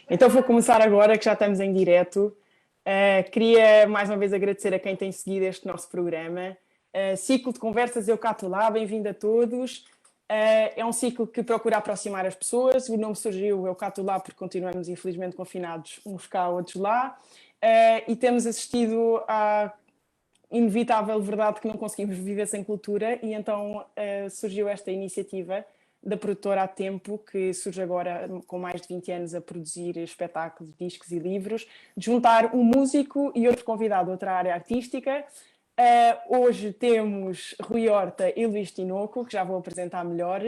Então vou começar agora, que já estamos em direto. Queria mais uma vez agradecer a quem tem seguido este nosso programa. Ciclo de conversas Eu Cato Lá, bem-vindo a todos. É um ciclo que procura aproximar as pessoas. O nome surgiu Eu Cato Lá porque continuamos infelizmente confinados uns cá, outros lá. E temos assistido à inevitável verdade que não conseguimos viver sem cultura e então surgiu esta iniciativa da produtora Há Tempo, que surge agora com mais de 20 anos a produzir espetáculos, discos e livros, de juntar um músico e outro convidado de outra área artística. Hoje temos Rui Horta e Luís Tinoco, que já vou apresentar melhor,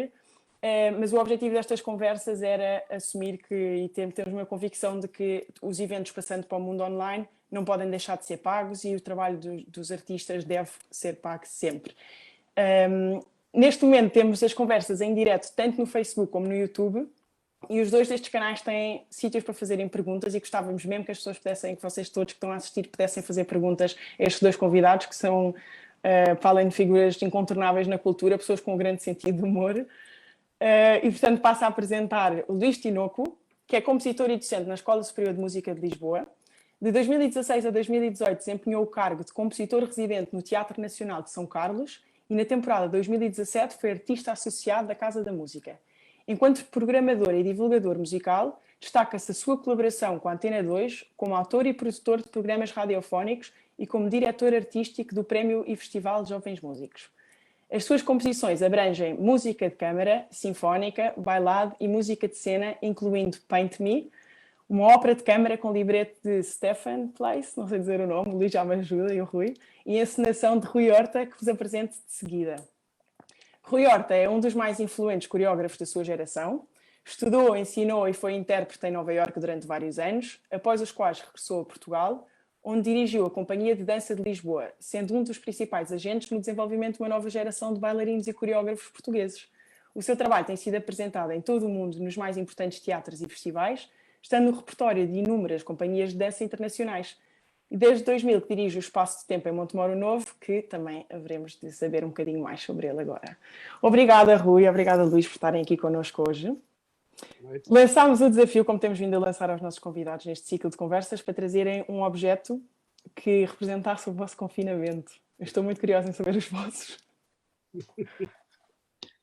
mas o objetivo destas conversas era assumir que, e temos uma convicção de que os eventos passando para o mundo online não podem deixar de ser pagos e o trabalho dos artistas deve ser pago sempre. Neste momento temos as conversas em direto tanto no Facebook como no YouTube e os dois destes canais têm sítios para fazerem perguntas e gostávamos mesmo que as pessoas pudessem, que vocês todos que estão a assistir pudessem fazer perguntas a estes dois convidados que são, para além de figuras incontornáveis na cultura, pessoas com um grande sentido de humor. E portanto passo a apresentar o Luís Tinoco, que é compositor e docente na Escola Superior de Música de Lisboa. De 2016 a 2018 desempenhou o cargo de compositor residente no Teatro Nacional de São Carlos e na temporada 2017 foi artista associado da Casa da Música. Enquanto programador e divulgador musical, destaca-se a sua colaboração com a Antena 2 como autor e produtor de programas radiofónicos e como diretor artístico do Prémio e Festival de Jovens Músicos. As suas composições abrangem música de câmara, sinfónica, bailado e música de cena, incluindo Paint Me, uma ópera de câmara com libreto de Stefan Place, não sei dizer o nome, o Luís já me ajuda e o Rui, e a encenação de Rui Horta, que vos apresento de seguida. Rui Horta é um dos mais influentes coreógrafos da sua geração. Estudou, ensinou e foi intérprete em Nova Iorque durante vários anos, após os quais regressou a Portugal, onde dirigiu a Companhia de Dança de Lisboa, sendo um dos principais agentes no desenvolvimento de uma nova geração de bailarinos e coreógrafos portugueses. O seu trabalho tem sido apresentado em todo o mundo nos mais importantes teatros e festivais, estando no repertório de inúmeras companhias de dança internacionais. E desde 2000 que dirige o Espaço de Tempo em Montemoro Novo, que também haveremos de saber um bocadinho mais sobre ele agora. Obrigada, Rui, obrigada, Luís, por estarem aqui connosco hoje. Lançámos o desafio, como temos vindo a lançar aos nossos convidados neste ciclo de conversas, para trazerem um objeto que representasse o vosso confinamento. Eu estou muito curiosa em saber os vossos.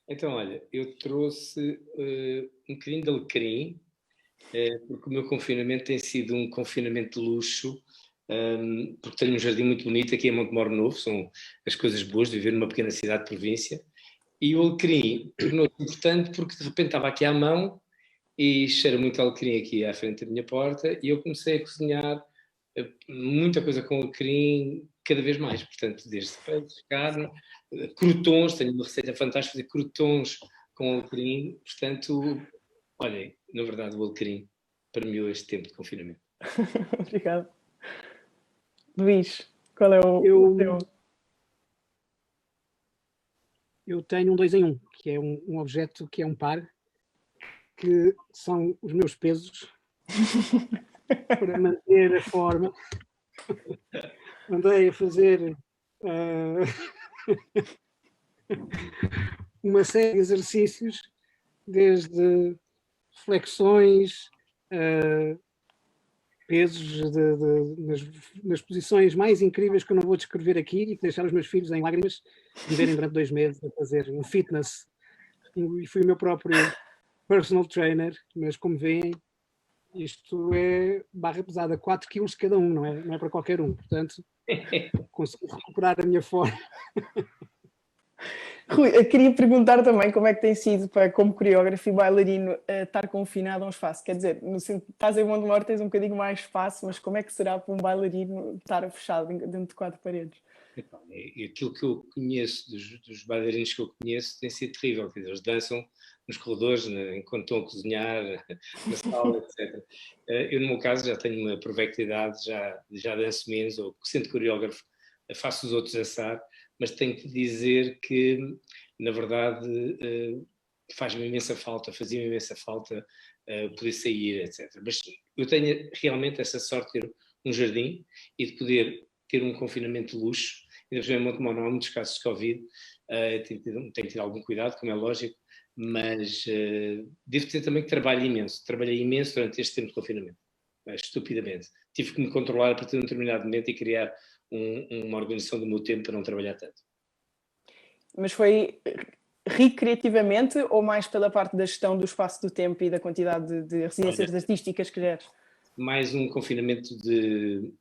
Então, olha, eu trouxe um bocadinho de alecrim, porque o meu confinamento tem sido um confinamento de luxo, porque tenho um jardim muito bonito aqui em Montemoro Novo, são as coisas boas de viver numa pequena cidade de província, e o alecrim tornou-se importante porque de repente estava aqui à mão e cheira muito alecrim aqui à frente da minha porta e eu comecei a cozinhar muita coisa com alecrim cada vez mais, portanto, desde peixe, carne, croutons, tenho uma receita fantástica de croutons com alecrim, portanto, olhem, na verdade o alecrim permeou este tempo de confinamento. Obrigada. Luís, qual é o teu? Eu tenho um 2 em 1, que é um objeto que é um par, que são os meus pesos para manter a forma. Andei a fazer uma série de exercícios, desde flexões, pesos nas posições mais incríveis que eu não vou descrever aqui e que deixaram os meus filhos em lágrimas de verem durante 2 meses a fazer um fitness. E fui o meu próprio personal trainer, mas como veem, isto é barra pesada, 4 quilos cada um, não é para qualquer um, portanto consegui recuperar a minha forma. Rui, eu queria perguntar também como é que tem sido, como coreógrafo e bailarino, estar confinado a um espaço. Quer dizer, estás em Montemor, tens um bocadinho mais espaço, mas como é que será para um bailarino estar fechado dentro de 4 paredes? Então, aquilo que eu conheço dos bailarinos que eu conheço tem sido terrível, quer dizer, eles dançam nos corredores, enquanto estão a cozinhar, na sala, etc. Eu, no meu caso, já tenho uma provecta idade, já danço menos, ou sendo coreógrafo, faço os outros dançar, mas tenho que dizer que, na verdade, faz-me imensa falta, fazia-me imensa falta poder sair, etc. Mas eu tenho realmente essa sorte de ter um jardim e de poder ter um confinamento de luxo. Ainda por cima, em Montemor, há muitos casos de Covid, tenho que ter algum cuidado, como é lógico, mas devo dizer também que trabalho imenso. Trabalhei imenso durante este tempo de confinamento, estupidamente. Tive que me controlar a partir de um determinado momento e criar uma organização do meu tempo para não trabalhar tanto. Mas foi recreativamente ou mais pela parte da gestão do espaço do tempo e da quantidade de residências artísticas que geres? Mais um confinamento de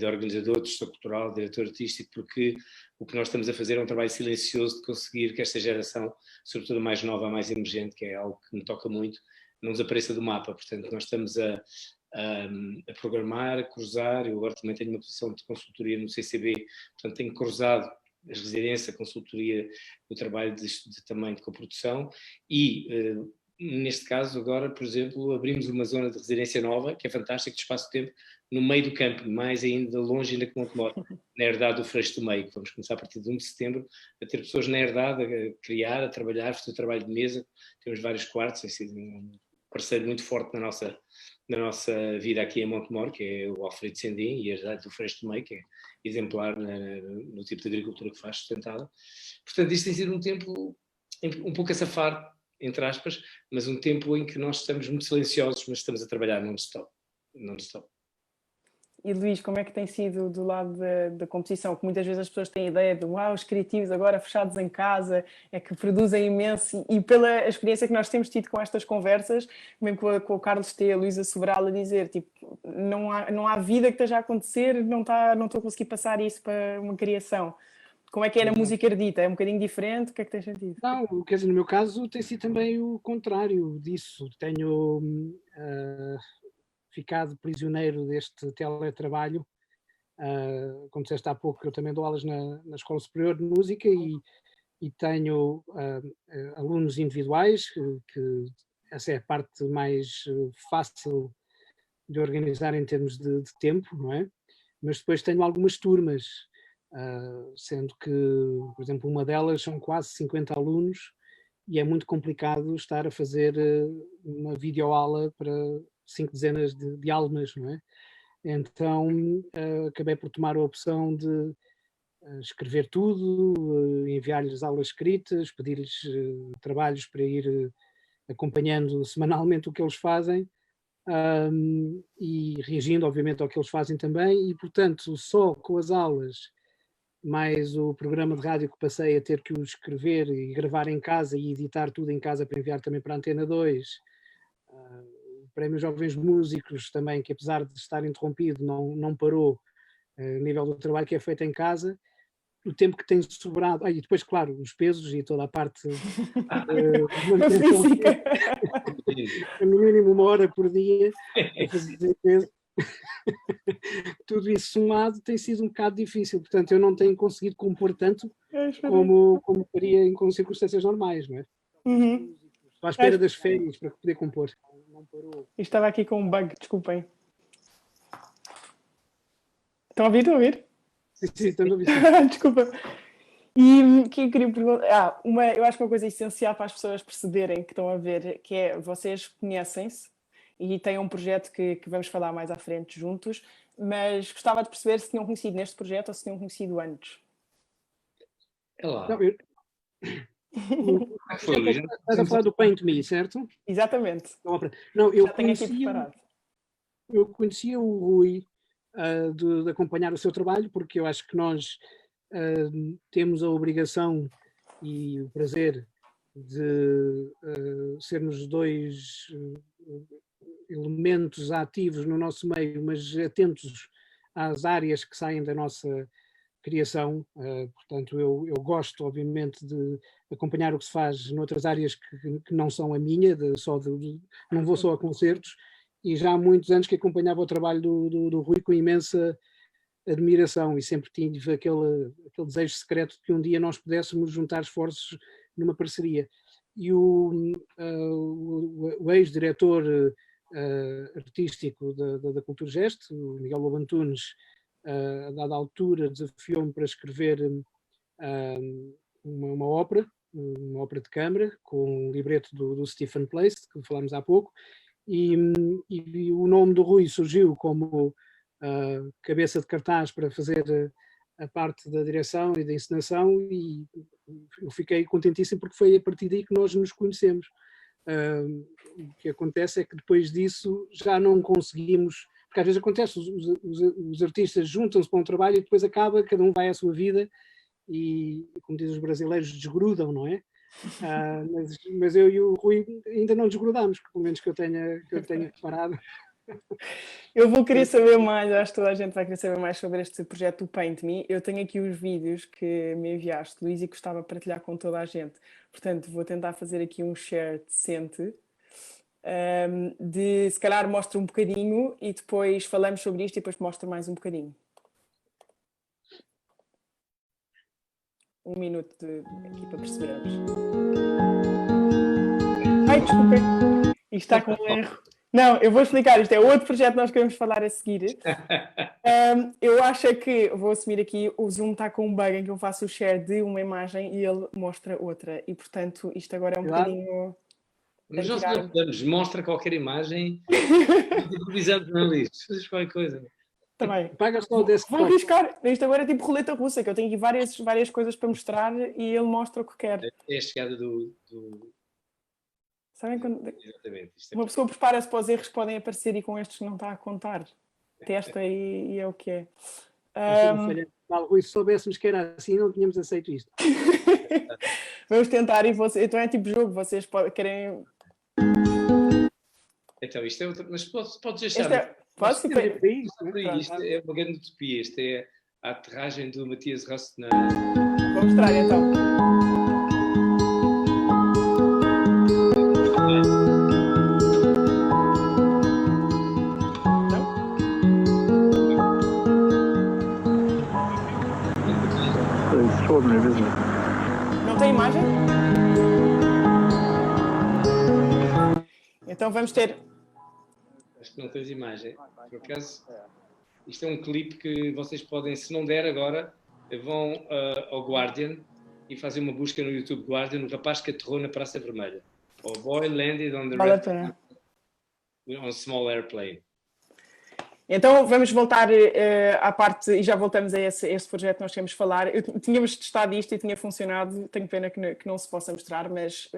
organizador, de gestor cultural, diretor artístico, porque o que nós estamos a fazer é um trabalho silencioso de conseguir que esta geração, sobretudo a mais nova, a mais emergente, que é algo que me toca muito, não desapareça do mapa. Portanto, nós estamos a programar, a cruzar. Eu agora também tenho uma posição de consultoria no CCB, portanto tenho cruzado as residências, a consultoria, o trabalho também de coprodução e neste caso agora, por exemplo, abrimos uma zona de residência nova, que é fantástica, de espaço-tempo, no meio do campo, mais ainda longe ainda que Montemor, na herdade do Freixo do Meio, que vamos começar a partir de 1 de setembro a ter pessoas na herdade a criar, a trabalhar, a fazer trabalho de mesa. Temos vários quartos, tem sido um parceiro muito forte na nossa vida aqui em Montemor, que é o Alfredo Sendim, e a herdade do Freixo do Meio, que é exemplar no tipo de agricultura que faz, sustentada. Portanto, isto tem sido um tempo um pouco a safar, entre aspas, mas um tempo em que nós estamos muito silenciosos, mas estamos a trabalhar non-stop. E Luís, como é que tem sido do lado da composição? Que muitas vezes as pessoas têm a ideia de os criativos agora fechados em casa, é que produzem imenso, e pela experiência que nós temos tido com estas conversas, mesmo com o Carlos T, a Luísa Sobral a dizer, tipo, não há vida que esteja a acontecer, não estou a conseguir passar isso para uma criação. Como é que é na música erudita? É um bocadinho diferente? O que é que tens sentido? Não, quer dizer, no meu caso tem sido também o contrário disso. Tenho ficado prisioneiro deste teletrabalho. Como disseste há pouco, eu também dou aulas na Escola Superior de Música e tenho alunos individuais, que essa é a parte mais fácil de organizar em termos de tempo, não é? Mas depois tenho algumas turmas, sendo que, por exemplo, uma delas são quase 50 alunos e é muito complicado estar a fazer uma videoaula para 5 dezenas de almas, não é? Então acabei por tomar a opção de escrever tudo, enviar-lhes aulas escritas, pedir-lhes trabalhos para ir acompanhando semanalmente o que eles fazem e reagindo obviamente ao que eles fazem também, e portanto só com as aulas mais o programa de rádio que passei a ter que o escrever e gravar em casa e editar tudo em casa para enviar também para a Antena 2, o Prémio Jovens Músicos também, que apesar de estar interrompido não parou a nível do trabalho que é feito em casa, o tempo que tem sobrado, e depois claro, os pesos e toda a parte física. No mínimo 1 hora por dia a fazer peso. Tudo isso somado tem sido um bocado difícil, portanto eu não tenho conseguido compor tanto como faria em circunstâncias normais, não é? Uhum. Estou à espera das férias para poder compor. Não parou. Estava aqui com um bug, desculpem. Estão a ouvir? Sim, estamos a ouvir. Desculpa. E que eu queria perguntar, eu acho que uma coisa essencial para as pessoas perceberem que estão a ver, que é, vocês conhecem-se e têm um projeto que vamos falar mais à frente juntos, mas gostava de perceber se tinham conhecido neste projeto ou se tinham conhecido antes. É lá. Estás a falar do Paint Me, certo? Exatamente. Não, já tenho aqui preparado. Eu conhecia o Rui de acompanhar o seu trabalho, porque eu acho que nós temos a obrigação e o prazer de sermos dois elementos ativos no nosso meio, mas atentos às áreas que saem da nossa criação. Portanto, eu gosto, obviamente, de acompanhar o que se faz noutras áreas que não são a minha, não vou só a concertos, e já há muitos anos que acompanhava o trabalho do Rui com imensa admiração, e sempre tive aquele desejo secreto de que um dia nós pudéssemos juntar esforços numa parceria. E o ex-diretor artístico da Cultura Geste, o Miguel Lobo Antunes, a dada altura desafiou-me para escrever uma ópera de câmara, com um libreto do Stephen Place, que falámos há pouco, e o nome do Rui surgiu como cabeça de cartaz para fazer a parte da direção e da encenação, e eu fiquei contentíssimo porque foi a partir daí que nós nos conhecemos. O que acontece é que depois disso já não conseguimos, porque às vezes acontece, os artistas juntam-se para um trabalho e depois acaba, cada um vai à sua vida e, como dizem os brasileiros, desgrudam, não é? Mas eu e o Rui ainda não desgrudámos, pelo menos que eu tenha reparado. Eu vou querer saber mais, acho que toda a gente vai querer saber mais sobre este projeto do Paint Me. Eu tenho aqui os vídeos que me enviaste, Luís, e gostava de partilhar com toda a gente. Portanto, vou tentar fazer aqui um share decente. Se calhar mostro um bocadinho e depois falamos sobre isto e depois mostro mais um bocadinho. 1 minuto aqui para percebermos. Ai, desculpem. Isto está com um erro. Não, eu vou explicar. Isto é outro projeto que nós queremos falar a seguir. Eu acho que, vou assumir aqui, o Zoom está com um bug em que eu faço o share de uma imagem e ele mostra outra. E, portanto, isto agora é um bocadinho... Mas nós não podemos, mostra qualquer imagem, improvisamos na lista, fazes qualquer coisa. Também. Paga só o desktop. Vou arriscar. Isto agora é tipo roleta russa, que eu tenho aqui várias coisas para mostrar e ele mostra o que quer. É a chegada do... Sabem quando... Exatamente. Uma pessoa prepara-se para os erros que podem aparecer e com estes não está a contar. Testa e é o que é. Rui, se soubéssemos que era assim, não tínhamos aceito isto. Vamos tentar e vocês... Então é tipo jogo, vocês querem... Então, isto é outra... Mas podes deixar... Pode ser Isto é uma grande utopia. Isto é a aterragem do Matias Rost na... Vou mostrar então. Não tem imagem? Então vamos ter... Acho que não tens imagem. Por acaso, isto é um clipe que vocês podem, se não der agora, vão ao Guardian e fazem uma busca no YouTube Guardian, o rapaz que aterrou na Praça Vermelha. O boy landed on the on a small airplane. Então vamos voltar à parte, e já voltamos a esse projeto que nós tínhamos falar. Tínhamos testado isto e tinha funcionado, tenho pena que não se possa mostrar, mas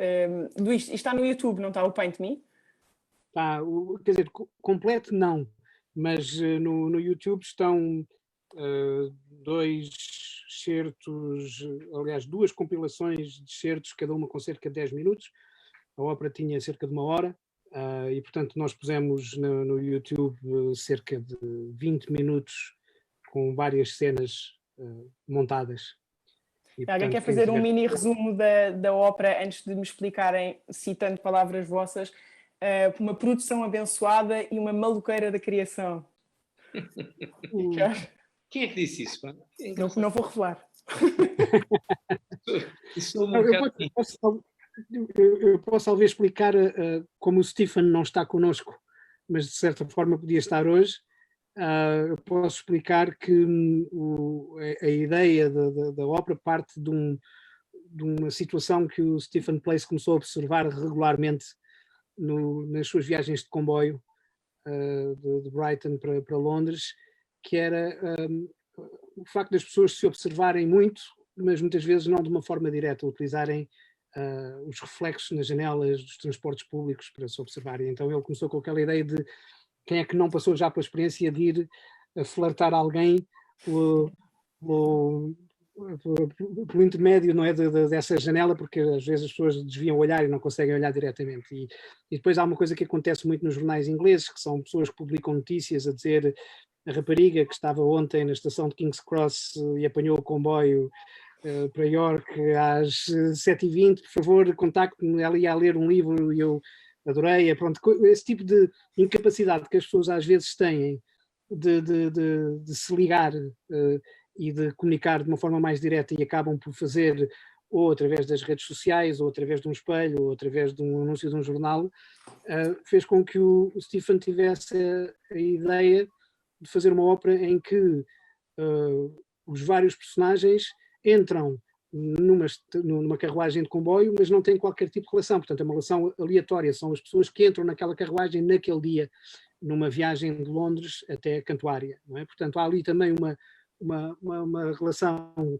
Luís, isto está no YouTube, não está o Paint Me? Tá, quer dizer, completo não, mas no YouTube estão 2 certos, aliás, 2 compilações de certos, cada uma com cerca de 10 minutos. A ópera tinha cerca de 1 hora e, portanto, nós pusemos no YouTube cerca de 20 minutos com várias cenas montadas. E, alguém quer fazer um mini resumo da ópera antes de me explicarem, citando palavras vossas? Uma produção abençoada e uma maluqueira da criação. Quem é que disse isso? Não vou revelar. Eu posso talvez explicar como o Stephen não está connosco, mas de certa forma podia estar hoje. Eu posso explicar que a ideia da ópera parte de uma situação que o Stephen Place começou a observar regularmente nas suas viagens de comboio de Brighton para Londres, que era o facto das pessoas se observarem muito, mas muitas vezes não de uma forma direta, utilizarem os reflexos nas janelas dos transportes públicos para se observarem. Então ele começou com aquela ideia de quem é que não passou já pela experiência de ir a flertar alguém pelo intermédio, não é, dessa janela, porque às vezes as pessoas desviam o olhar e não conseguem olhar diretamente. E depois há uma coisa que acontece muito nos jornais ingleses, que são pessoas que publicam notícias a dizer a rapariga que estava ontem na estação de King's Cross e apanhou o comboio para York às 7h20, por favor, contacte-me, ela ia a ler um livro e eu adorei. Pronto, esse tipo de incapacidade que as pessoas às vezes têm de se ligar e de comunicar de uma forma mais direta e acabam por fazer ou através das redes sociais, ou através de um espelho, ou através de um anúncio de um jornal, fez com que o Stephen tivesse a ideia de fazer uma ópera em que os vários personagens entram numa carruagem de comboio, mas não têm qualquer tipo de relação, portanto é uma relação aleatória, são as pessoas que entram naquela carruagem naquele dia, numa viagem de Londres até Cantuária, não é? Portanto há ali também uma relação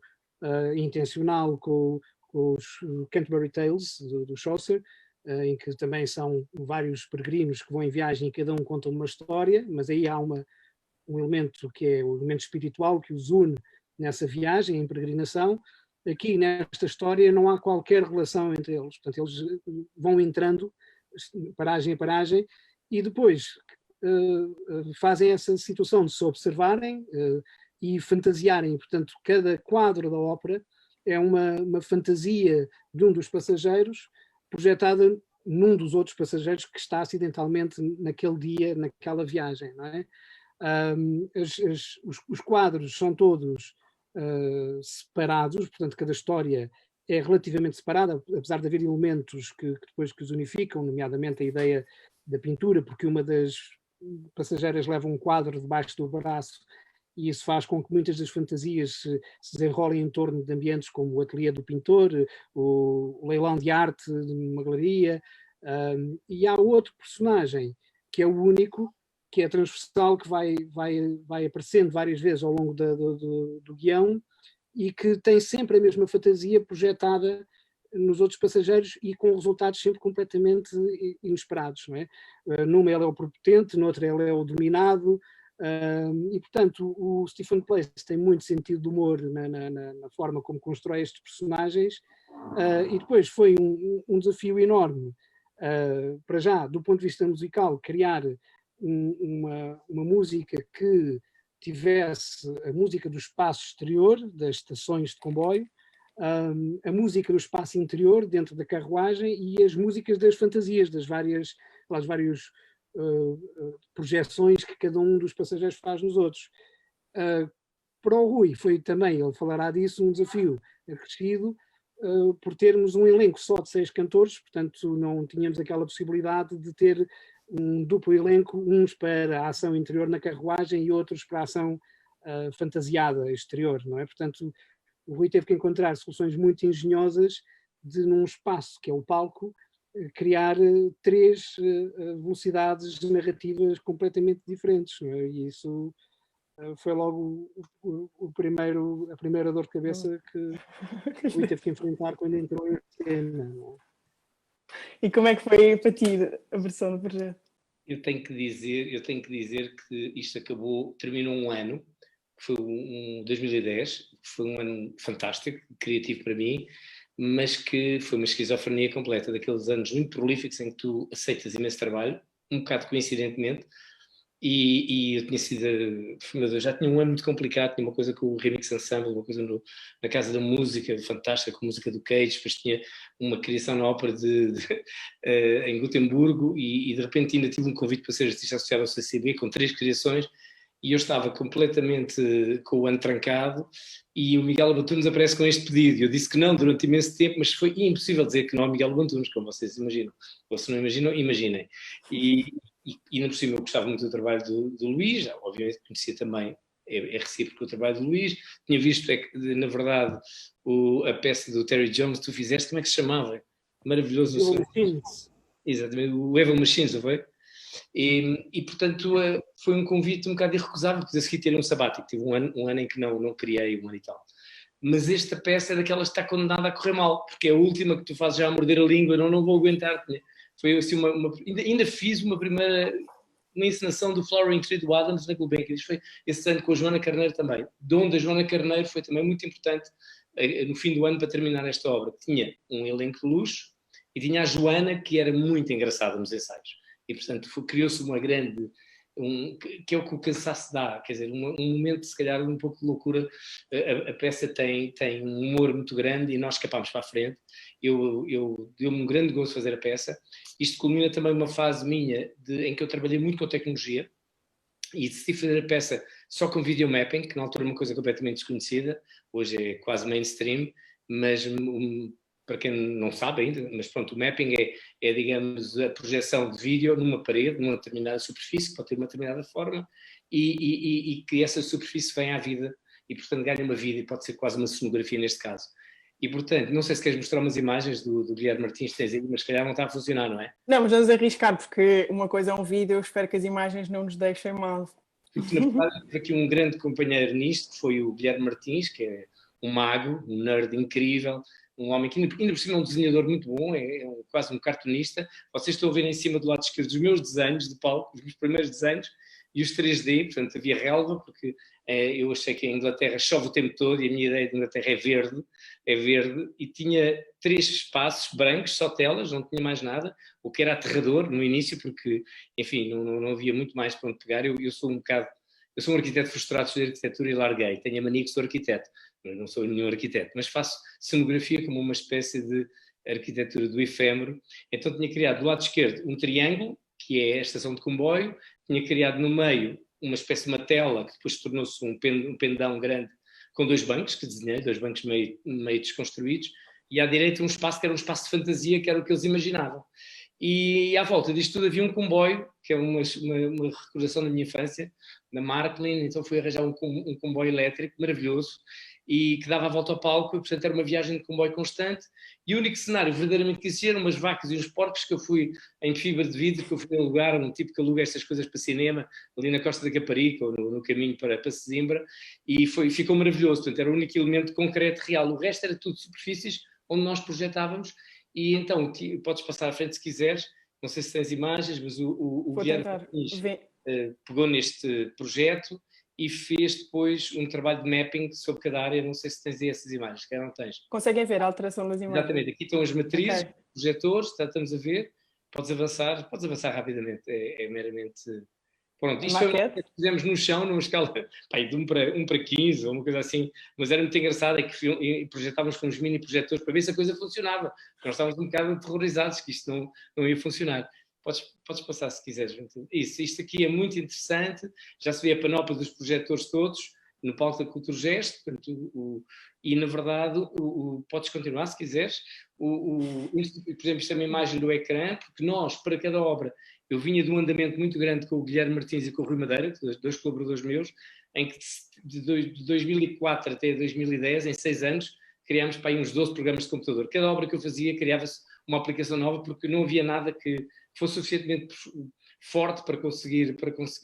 intencional com os Canterbury Tales, do Chaucer, em que também são vários peregrinos que vão em viagem e cada um conta uma história, mas aí há um elemento que é o elemento espiritual que os une nessa viagem, em peregrinação. Aqui, nesta história, não há qualquer relação entre eles. Portanto, eles vão entrando, paragem a paragem, e depois fazem essa situação de se observarem e fantasiarem. Portanto, cada quadro da ópera é uma fantasia de um dos passageiros projetada num dos outros passageiros que está acidentalmente naquele dia, naquela viagem, não é? Os quadros são todos separados, portanto cada história é relativamente separada, apesar de haver elementos que depois que os unificam, nomeadamente a ideia da pintura, porque uma das passageiras leva um quadro debaixo do braço e isso faz com que muitas das fantasias se desenrolem em torno de ambientes como o ateliê do pintor, o leilão de arte de uma galeria, e há outro personagem que é o único, que é transversal, que vai aparecendo várias vezes ao longo do guião e que tem sempre a mesma fantasia projetada nos outros passageiros e com resultados sempre completamente inesperados, não é? Numa ele é o prepotente, noutra ele é o dominado, e portanto o Stephen Place tem muito sentido de humor na forma como constrói estes personagens, e depois foi um desafio enorme, para já, do ponto de vista musical, criar uma música que tivesse a música do espaço exterior, das estações de comboio, a música do espaço interior, dentro da carruagem, e as músicas das fantasias, das várias projeções que cada um dos passageiros faz nos outros. Para o Rui foi também, ele falará disso, um desafio acrescido, por termos um elenco só de 6 cantores, portanto não tínhamos aquela possibilidade de ter um duplo elenco, uns para a ação interior na carruagem e outros para a ação fantasiada exterior, não é? Portanto, o Rui teve que encontrar soluções muito engenhosas de, num espaço que é o palco, criar 3 velocidades narrativas completamente diferentes, não é? E isso foi logo a primeira dor de cabeça que o Rui teve que enfrentar quando entrou em cena, não é? E como é que foi para ti a versão do projeto? Eu tenho que dizer que isto terminou um ano, que foi um 2010, que foi um ano fantástico, criativo para mim, mas que foi uma esquizofrenia completa, daqueles anos muito prolíficos em que tu aceitas imenso trabalho, um bocado coincidentemente, e eu tinha sido, já tinha um ano muito complicado, tinha uma coisa com o Remix Ensemble, uma coisa na Casa da Música, fantástica, com a música do Cage, depois tinha uma criação na ópera em Gotemburgo, e de repente ainda tive um convite para ser artista associado ao CCB, com 3 criações, e eu estava completamente com o ano trancado, e o Miguel Abantunes aparece com este pedido. Eu disse que não durante imenso tempo, mas foi impossível dizer que não ao Miguel Abantunes, como vocês imaginam. Ou se não imaginam, imaginem. E ainda por cima eu gostava muito do trabalho do Luís, obviamente conhecia também, é recíproco o trabalho do Luís, tinha visto, na verdade, a peça do Terry Jones que tu fizeste, como é que se chamava? Maravilhoso. Evil Machines. Exatamente, o Evil Machines, não foi? E portanto foi um convite um bocado irrecusável, porque a seguir ter um sabático, tive um ano em que não criei, um ano e tal. Mas esta peça é daquelas que está condenada a correr mal, porque é a última que tu fazes já a morder a língua, não vou aguentar. Foi assim ainda fiz uma encenação do Flowering Tree do Adams na Gulbenkian, foi esse ano com a Joana Carneiro também, de onde a Joana Carneiro foi também muito importante no fim do ano para terminar esta obra. Tinha um elenco de luxo e tinha a Joana, que era muito engraçada nos ensaios. E, portanto, criou-se uma grande... que é o que o cansaço dá, quer dizer, um momento, se calhar, um pouco de loucura. A peça tem um humor muito grande e nós escapámos para a frente. Deu-me um grande gosto fazer a peça. Isto culmina também uma fase minha em que eu trabalhei muito com tecnologia e decidi fazer a peça só com videomapping, que na altura é uma coisa completamente desconhecida, hoje é quase mainstream, mas... para quem não sabe ainda, mas pronto, o mapping é, digamos, a projeção de vídeo numa parede, numa determinada superfície, que pode ter uma determinada forma, e que essa superfície vem à vida, e portanto ganha uma vida, e pode ser quase uma cenografia neste caso. E portanto, não sei se queres mostrar umas imagens do Guilherme Martins, tens aí, mas se calhar não está a funcionar, não é? Não, mas vamos arriscar, porque uma coisa é um vídeo, eu espero que as imagens não nos deixem mal. Porque, na verdade, tive aqui um grande companheiro nisto, que foi o Guilherme Martins, que é um mago, um nerd incrível, um homem que ainda por cima é um desenhador muito bom, quase um cartunista. Vocês estão a ver em cima do lado esquerdo os meus desenhos de palco, os meus primeiros desenhos, e os 3D, portanto havia relva, porque eu achei que a Inglaterra chove o tempo todo e a minha ideia de Inglaterra é verde, e tinha 3 espaços brancos, só telas, não tinha mais nada, o que era aterrador no início, porque, enfim, não havia muito mais para onde pegar. Eu sou um arquiteto frustrado, estudei arquitetura e larguei, tenho a mania que sou arquiteto, mas não sou nenhum arquiteto, mas faço cenografia como uma espécie de arquitetura do efêmero. Então tinha criado do lado esquerdo um triângulo, que é a estação de comboio, tinha criado no meio uma espécie de uma tela, que depois tornou-se um pendão grande, com 2 bancos, que desenhei, 2 bancos meio desconstruídos, e à direita um espaço que era um espaço de fantasia, que era o que eles imaginavam. E à volta disto tudo havia um comboio, que é uma recordação da minha infância, na Marklin, então fui arranjar um comboio elétrico maravilhoso, e que dava a volta ao palco, e portanto era uma viagem de comboio constante, e o único cenário verdadeiramente que existia eram umas vacas e uns porcos, que eu fui em fibra de vidro, que eu fui alugar, um tipo que aluga estas coisas para cinema, ali na Costa da Caparica, ou no caminho para Sesimbra, e ficou maravilhoso. Portanto era o único elemento concreto real, o resto era tudo superfícies onde nós projetávamos. E então podes passar à frente se quiseres, não sei se tens imagens, mas o Guilherme pegou neste projeto e fez depois um trabalho de mapping sobre cada área. Não sei se tens aí essas imagens, que não tens. Conseguem ver a alteração das imagens? Exatamente, aqui estão as matrizes, okay. Projetores, estamos a ver, podes avançar rapidamente, é meramente... Pronto, isto foi uma coisa que fizemos no chão, numa escala de 1 para 15, ou uma coisa assim, mas era muito engraçado, é que projetávamos com uns mini projetores para ver se a coisa funcionava, porque nós estávamos um bocado aterrorizados que isto não ia funcionar. Podes passar se quiseres. Isto aqui é muito interessante, já se vê a panóplia dos projetores todos, no palco da Cultura Gesto, e na verdade, podes continuar se quiseres. Por exemplo, isto é uma imagem do ecrã, porque nós, para cada obra, eu vinha de um andamento muito grande com o Guilherme Martins e com o Rui Madeira, 2 colaboradores meus, em que de 2004 até 2010, em 6 anos, criámos para aí uns 12 programas de computador. Cada obra que eu fazia, criava-se uma aplicação nova, porque não havia nada que fosse suficientemente forte para conseguir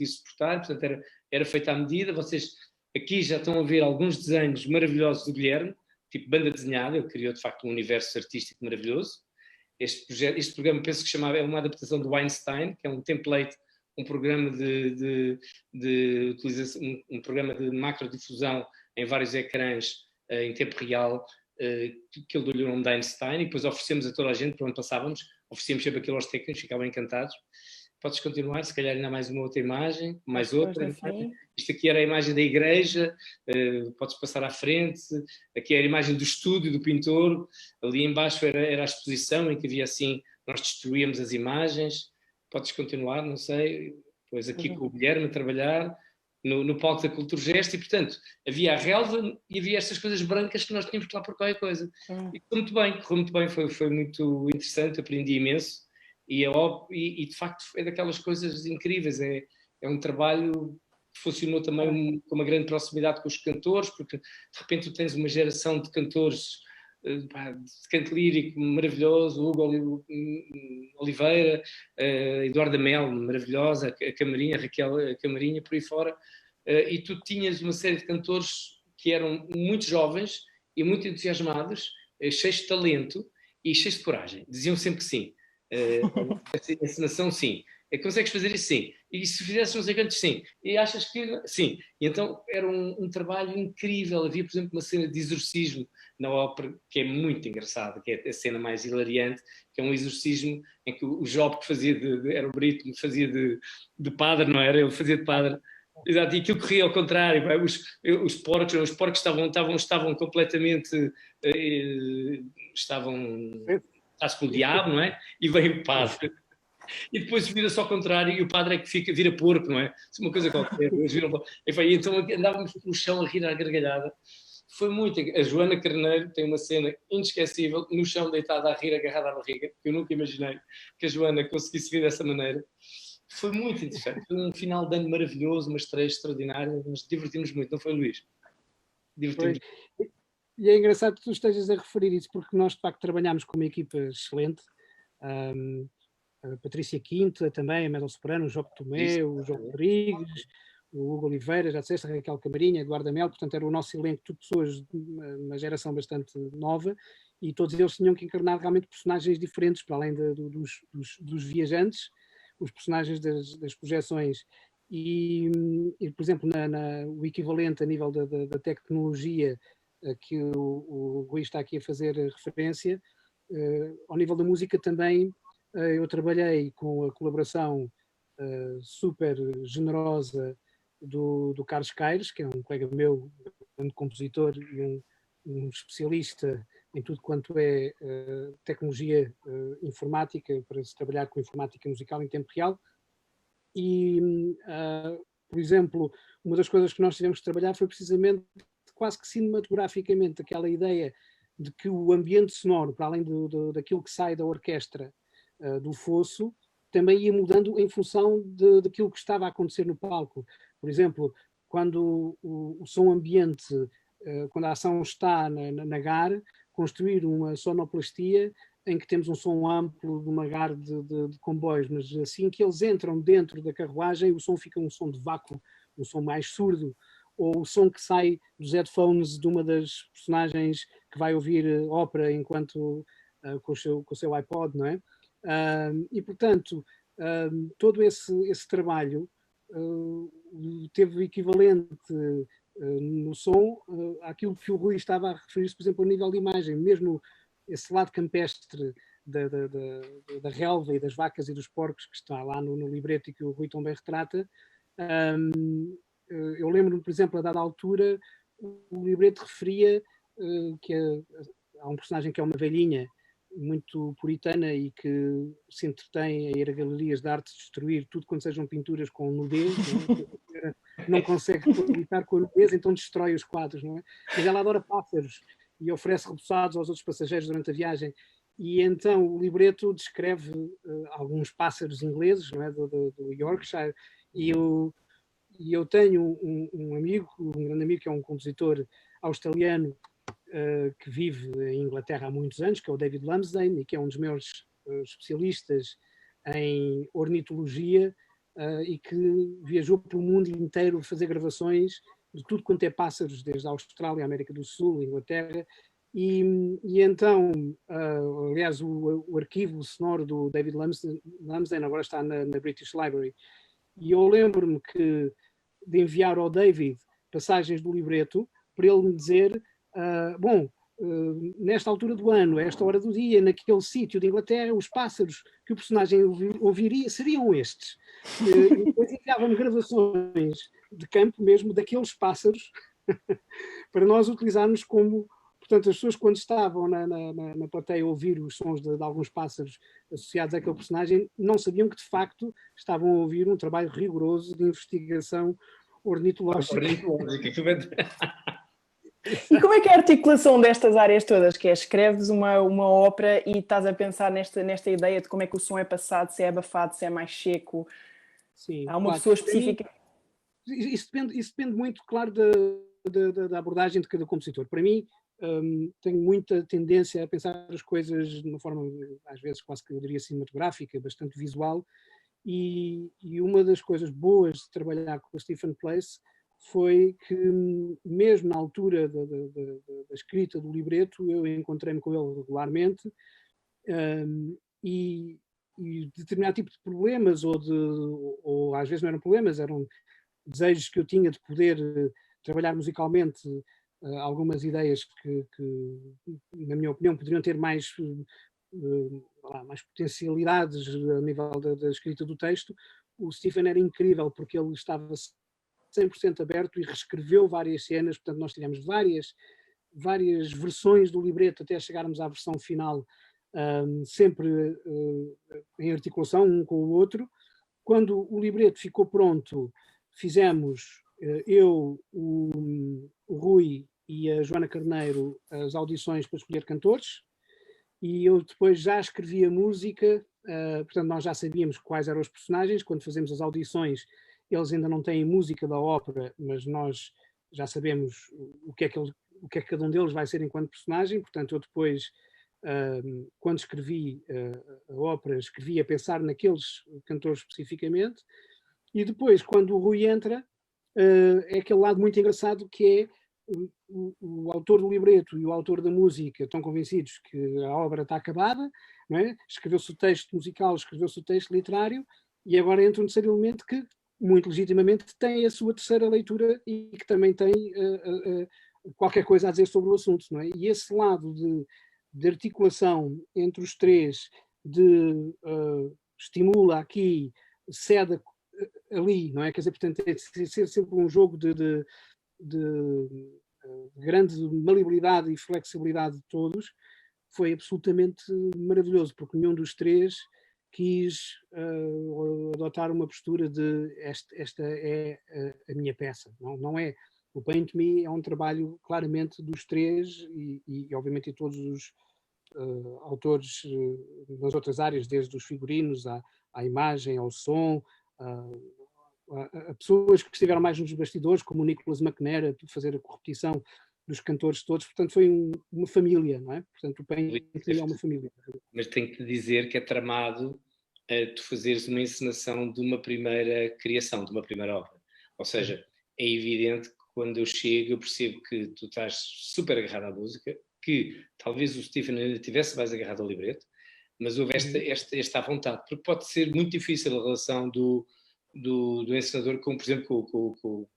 suportar, portanto era feita à medida. Vocês aqui já estão a ver alguns desenhos maravilhosos do Guilherme, tipo banda desenhada, ele criou de facto um universo artístico maravilhoso. Este programa, penso que é uma adaptação do Einstein, que é um template, um programa de utilização, um programa de macrodifusão em vários ecrãs em tempo real, que ele deu-lhe o nome de Einstein, e depois oferecemos a toda a gente, para onde passávamos, oferecíamos sempre aquilo aos técnicos, ficavam encantados. Podes continuar, se calhar ainda mais uma outra imagem, mais outra. Isto aqui era a imagem da igreja, podes passar à frente. Aqui era a imagem do estúdio do pintor, ali embaixo era a exposição em que havia assim, nós destruíamos as imagens. Podes continuar, não sei. Depois aqui com o Guilherme a trabalhar no palco da Cultura Gesto, e portanto havia a relva e havia estas coisas brancas que nós tínhamos que lá por qualquer coisa. E correu muito bem, foi muito interessante, aprendi imenso. E de facto é daquelas coisas incríveis, é um trabalho que funcionou também com uma grande proximidade com os cantores, porque de repente tu tens uma geração de cantores de canto lírico maravilhoso, Hugo Oliveira, Eduardo Mel, maravilhosa, a Camarinha, Raquel a Camarinha, por aí fora, e tu tinhas uma série de cantores que eram muito jovens e muito entusiasmados, cheios de talento e cheios de coragem, diziam sempre que sim. A encenação, sim. Consegues fazer isso, sim. E se fizesses não sei quantos, sim. E achas que... Sim. E então era um trabalho incrível. Havia, por exemplo, uma cena de exorcismo na ópera, que é muito engraçada, que é a cena mais hilariante, que é um exorcismo em que o Job, que fazia era o barítono, fazia de padre, não era? Ele fazia de padre. Exato, e aquilo corria ao contrário. Os porcos estavam completamente... Está-se pelo diabo, não é? E vem o padre. E depois vira-se ao contrário e o padre é que vira porco, não é? Uma coisa qualquer. E então andávamos no chão a rir à gargalhada. Foi muito... A Joana Carneiro tem uma cena inesquecível, no chão deitada a rir, agarrada à barriga, que eu nunca imaginei que a Joana conseguisse rir dessa maneira. Foi muito interessante. Foi um final de ano maravilhoso, uma estreia extraordinária. Nos divertimos muito, não foi, Luís? Divertimos. E é engraçado que tu estejas a referir isso, porque nós de facto trabalhámos com uma equipa excelente, a Patrícia Quinta também, a Mel Soprano, o João Tomé, o João Rodrigues, o Hugo Oliveira, já disseste, a Raquel Camarinha, Eduardo Amel, portanto era o nosso elenco, tudo pessoas de uma geração bastante nova, e todos eles tinham que encarnar realmente personagens diferentes, para além dos viajantes, os personagens das projeções. E, por exemplo, o equivalente a nível da tecnologia que o Rui está aqui a fazer referência, ao nível da música também, eu trabalhei com a colaboração super generosa do Carlos Caires, que é um colega meu, um compositor e um especialista em tudo quanto é tecnologia informática, para se trabalhar com informática musical em tempo real. E, por exemplo, uma das coisas que nós tivemos que trabalhar foi precisamente, quase que cinematograficamente, aquela ideia de que o ambiente sonoro, para além daquilo que sai da orquestra, do fosso, também ia mudando em função daquilo que estava a acontecer no palco. Por exemplo, quando o som ambiente, quando a ação está na GAR, construir uma sonoplastia em que temos um som amplo de uma GAR de comboios, mas assim que eles entram dentro da carruagem, o som fica um som de vácuo, um som mais surdo, ou o som que sai dos headphones de uma das personagens que vai ouvir ópera enquanto com o seu iPod, não é? E, portanto, todo esse trabalho teve o equivalente no som àquilo que o Rui estava a referir-se, por exemplo, a nível de imagem, mesmo esse lado campestre da relva e das vacas e dos porcos que está lá no libreto e que o Rui também retrata. Eu lembro-me, por exemplo, a dada altura, o libreto referia que há um personagem que é uma velhinha muito puritana e que se entretém a ir a galerias de arte destruir tudo quando sejam pinturas com nudez, não é? Não consegue evitar com a nudez, então destrói os quadros, não é? Mas ela adora pássaros e oferece reboçados aos outros passageiros durante a viagem. E então o libreto descreve alguns pássaros ingleses, não é? do Yorkshire, e eu tenho um amigo, um grande amigo, que é um compositor australiano que vive em Inglaterra há muitos anos, que é o David Lumsden, e que é um dos meus especialistas em ornitologia e que viajou pelo mundo inteiro a fazer gravações de tudo quanto é pássaros, desde a Austrália, a América do Sul, a Inglaterra. E então, aliás, o arquivo sonoro do David Lumsden agora está na British Library. E eu lembro-me de enviar ao David passagens do libreto para ele me dizer nesta altura do ano, a esta hora do dia, naquele sítio de Inglaterra, os pássaros que o personagem ouviria seriam estes. E depois enviava-me gravações de campo mesmo daqueles pássaros para nós utilizarmos como... Portanto, as pessoas, quando estavam na plateia a ouvir os sons de alguns pássaros associados àquele personagem, não sabiam que, de facto, estavam a ouvir um trabalho rigoroso de investigação ornitológica. E como é que é a articulação destas áreas todas? Que é, escreves uma ópera e estás a pensar nesta ideia de como é que o som é passado, se é abafado, se é mais seco? Sim, há uma pessoa específica? Isso depende muito, claro, da abordagem de cada compositor. Para mim, tenho muita tendência a pensar as coisas de uma forma, às vezes, quase que eu diria cinematográfica, bastante visual, e uma das coisas boas de trabalhar com o Stephen Place foi que, mesmo na altura da escrita do libreto, eu encontrei-me com ele regularmente, e determinado tipo de problemas, ou às vezes não eram problemas, eram desejos que eu tinha de poder trabalhar musicalmente algumas ideias que, na minha opinião, poderiam ter mais potencialidades a nível da escrita do texto. O Stephen era incrível porque ele estava 100% aberto e reescreveu várias cenas, portanto nós tivemos várias versões do libreto até chegarmos à versão final, sempre em articulação um com o outro. Quando o libreto ficou pronto, fizemos eu, o Rui e a Joana Carneiro as audições para escolher cantores, e eu depois já escrevi a música, portanto nós já sabíamos quais eram os personagens. Quando fazemos as audições, eles ainda não têm música da ópera, mas nós já sabemos o que é que cada um deles vai ser enquanto personagem. Portanto, eu depois, quando escrevi a ópera, escrevi a pensar naqueles cantores especificamente, e depois, quando o Rui entra, é aquele lado muito engraçado que é o autor do libreto e o autor da música estão convencidos que a obra está acabada, não é? Escreveu-se o texto musical, escreveu-se o texto literário, e agora entra um terceiro elemento que, muito legitimamente, tem a sua terceira leitura e que também tem qualquer coisa a dizer sobre o assunto, não é? E esse lado de articulação entre os três, estimula aqui, cede ali, não é? Quer dizer, portanto, é ser sempre um jogo de grande maleabilidade e flexibilidade de todos, foi absolutamente maravilhoso, porque nenhum dos três quis adotar uma postura de esta é a minha peça. Não é. O Paint Me é um trabalho claramente dos três e obviamente de todos os autores nas outras áreas, desde os figurinos à imagem, ao som, a pessoas que estiveram mais nos bastidores, como o Nicholas McNair, a fazer a corrupção dos cantores todos. Portanto, foi uma família, não é? Portanto, o Paint Me é uma família. Mas tenho que te dizer que é tramado tu fazeres uma encenação de uma primeira criação, de uma primeira obra. Ou seja, é evidente que quando eu chego eu percebo que tu estás super agarrado à música, que talvez o Stephen ainda estivesse mais agarrado ao libreto, mas houve esta vontade, porque pode ser muito difícil a relação do encenador com, por exemplo, com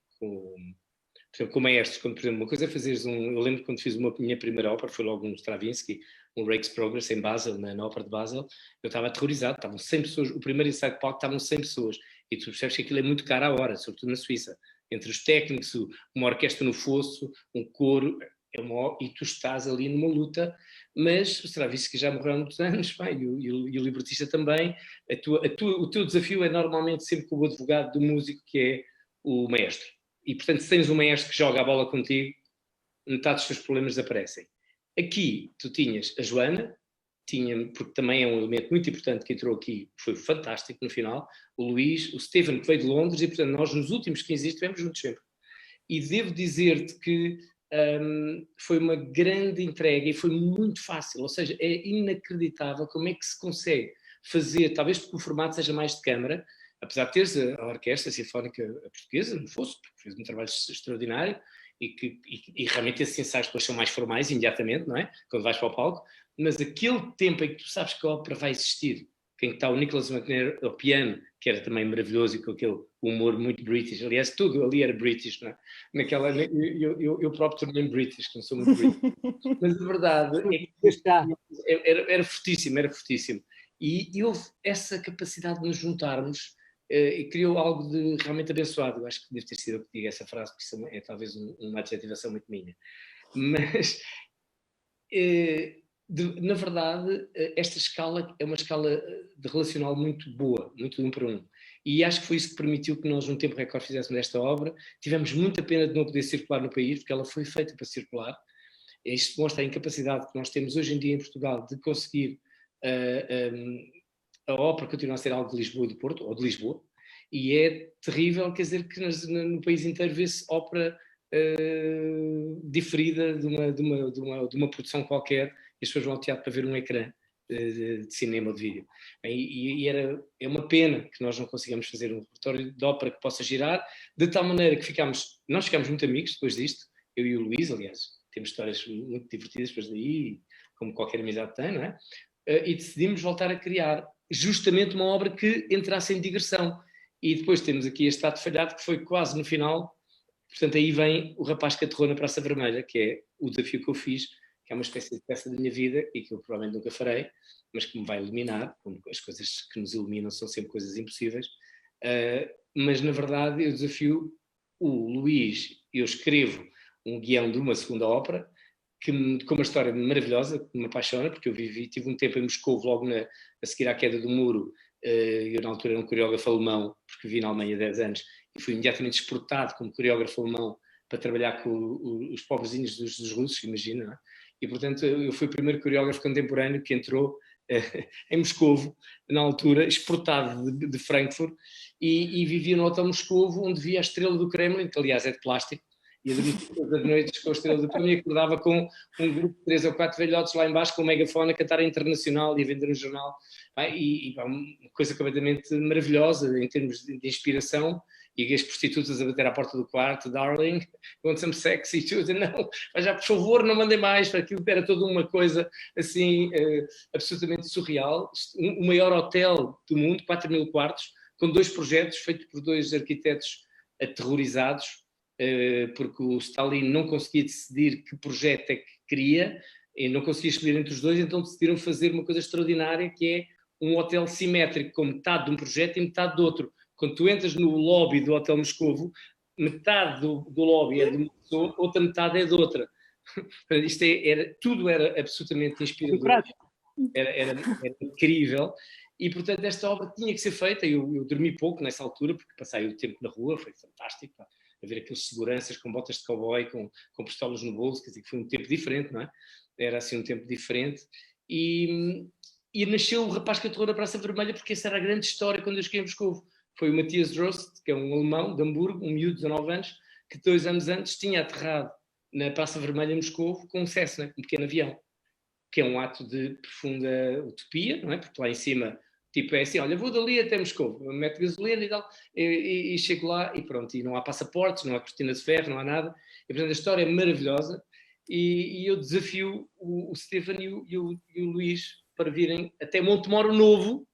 o maestro. Quando, por exemplo, uma coisa é fazeres eu lembro quando fiz a minha primeira ópera, foi logo um Stravinsky, um Rake's Progress em Basel, na ópera de Basel, eu estava aterrorizado, estavam 100 pessoas, o primeiro ensaio de palco estavam 100 pessoas, e tu percebes que aquilo é muito caro à hora, sobretudo na Suíça, entre os técnicos, uma orquestra no fosso, um coro, e tu estás ali numa luta, mas o Stravinsky já morreu há muitos anos, pá, e o libretista também. O teu desafio é normalmente sempre com o advogado do músico, que é o maestro. E, portanto, se tens um maestro que joga a bola contigo, metade dos teus problemas desaparecem. Aqui, tu tinhas a Joana, porque também é um elemento muito importante que entrou aqui, foi fantástico no final, o Luís, o Stephen, que veio de Londres, e, portanto, nós nos últimos 15 dias estivemos juntos sempre. E devo dizer-te que foi uma grande entrega e foi muito fácil, ou seja, é inacreditável como é que se consegue fazer, talvez porque o formato seja mais de câmara, apesar de teres a Orquestra Sinfónica Portuguesa, no fosso, porque fez um trabalho extraordinário, e realmente esses ensaios depois são mais formais, imediatamente, não é? Quando vais para o palco, mas aquele tempo em que tu sabes que a ópera vai existir, que está o Nicholas McNair ao piano, que era também maravilhoso e com aquele humor muito british, aliás, tudo ali era british, não é? Eu próprio tornei-me british, que não sou muito british, mas a verdade é que era fortíssimo, e houve essa capacidade de nos juntarmos e criou algo de realmente abençoado. Eu acho que deve ter sido eu que digo essa frase, porque isso é talvez uma adjetivação muito minha, mas na verdade esta escala é uma escala de relacional muito boa, muito de 1 para 1, e acho que foi isso que permitiu que nós num tempo recorde fizéssemos esta obra. Tivemos muita pena de não poder circular no país, porque ela foi feita para circular. Isto mostra a incapacidade que nós temos hoje em dia em Portugal de conseguir a ópera continua a ser algo de Lisboa e do Porto, ou de Lisboa, e é terrível, quer dizer, que no país inteiro vê-se ópera diferida de uma produção qualquer, e as pessoas vão ao teatro para ver um ecrã de cinema ou de vídeo. É uma pena que nós não consigamos fazer um repertório de ópera que possa girar, de tal maneira que nós ficámos muito amigos depois disto, eu e o Luís, aliás, temos histórias muito divertidas depois daí, como qualquer amizade tem, não é? E decidimos voltar a criar justamente uma obra que entrasse em digressão. E depois temos aqui este ato falhado, que foi quase no final. Portanto, aí vem o rapaz que aterrou na Praça Vermelha, que é o desafio que eu fiz, que é uma espécie de peça da minha vida e que eu provavelmente nunca farei, mas que me vai iluminar, como as coisas que nos iluminam são sempre coisas impossíveis. Mas, na verdade, eu desafio o Luís, eu escrevo um guião de uma segunda ópera, com uma história maravilhosa, que me apaixona, porque eu tive um tempo em Moscou, logo a seguir à queda do muro. Eu na altura era um coreógrafo alemão, porque vivi na Alemanha há 10 anos, e fui imediatamente exportado como coreógrafo alemão para trabalhar com os pobrezinhos dos russos, imagina, não é? E portanto eu fui o primeiro coreógrafo contemporâneo que entrou em Moscovo, na altura, exportado de Frankfurt, e vivia no Hotel Moscovo, onde via a estrela do Kremlin, que aliás é de plástico, e adorava todas as noites com a estrela do Kremlin, e acordava com um grupo de 3 ou 4 velhotes lá embaixo com o megafone a cantar a Internacional e a vender um jornal, uma coisa completamente maravilhosa em termos de inspiração, e as prostitutas a bater à porta do quarto, darling, you want some sex? E tudo, não, mas já por favor não mandem mais, aquilo era toda uma coisa assim, absolutamente surreal. O maior hotel do mundo, 4.000 quartos, com 2 projetos feitos por 2 arquitetos aterrorizados, porque o Stalin não conseguia decidir que projeto é que queria, e não conseguia escolher entre os 2, então decidiram fazer uma coisa extraordinária, que é um hotel simétrico, com metade de um projeto e metade do outro. Quando tu entras no lobby do Hotel Moscovo, metade do lobby é de uma pessoa, outra metade é de outra. Isto tudo era absolutamente inspirador. Era incrível. E, portanto, esta obra tinha que ser feita. Eu dormi pouco nessa altura, porque passei o tempo na rua, foi fantástico. A ver aqueles seguranças com botas de cowboy, com pistolas no bolso, quer dizer, que foi um tempo diferente, não é? Era assim um tempo diferente. E nasceu o Rapaz que Aterrou na Praça Vermelha, porque essa era a grande história quando eu cheguei em Moscovo. Foi o Matthias Drost, que é um alemão de Hamburgo, um miúdo de 19 anos, que 2 anos antes tinha aterrado na Praça Vermelha em Moscovo com um Cessna, um pequeno avião, que é um ato de profunda utopia, não é? Porque lá em cima, tipo, é assim, olha, vou dali até Moscovo, meto gasolina e tal, e chego lá e pronto, e não há passaportes, não há cortina de ferro, não há nada. E, portanto, a história é maravilhosa e eu desafio o Stephen e o Luís para virem até Montemoro Novo,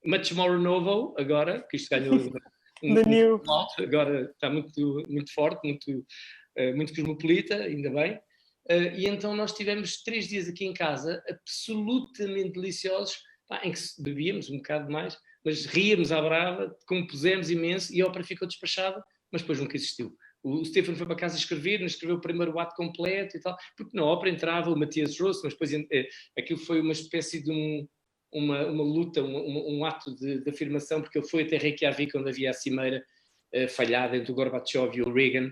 Much More Novo, agora, que isto ganhou agora está muito, muito forte, muito cosmopolita, ainda bem. E então nós tivemos 3 dias aqui em casa, absolutamente deliciosos, em que bebíamos um bocado mais, mas ríamos à brava, compusemos imenso e a ópera ficou despachada, mas depois nunca existiu. O Stephen foi para casa escrever, escreveu o primeiro ato completo e tal, porque na ópera entrava o Matthias Drost, mas depois aquilo foi uma espécie de uma luta, um ato de afirmação, porque ele foi até Reykjavik, onde havia a cimeira falhada entre o Gorbachev e o Reagan,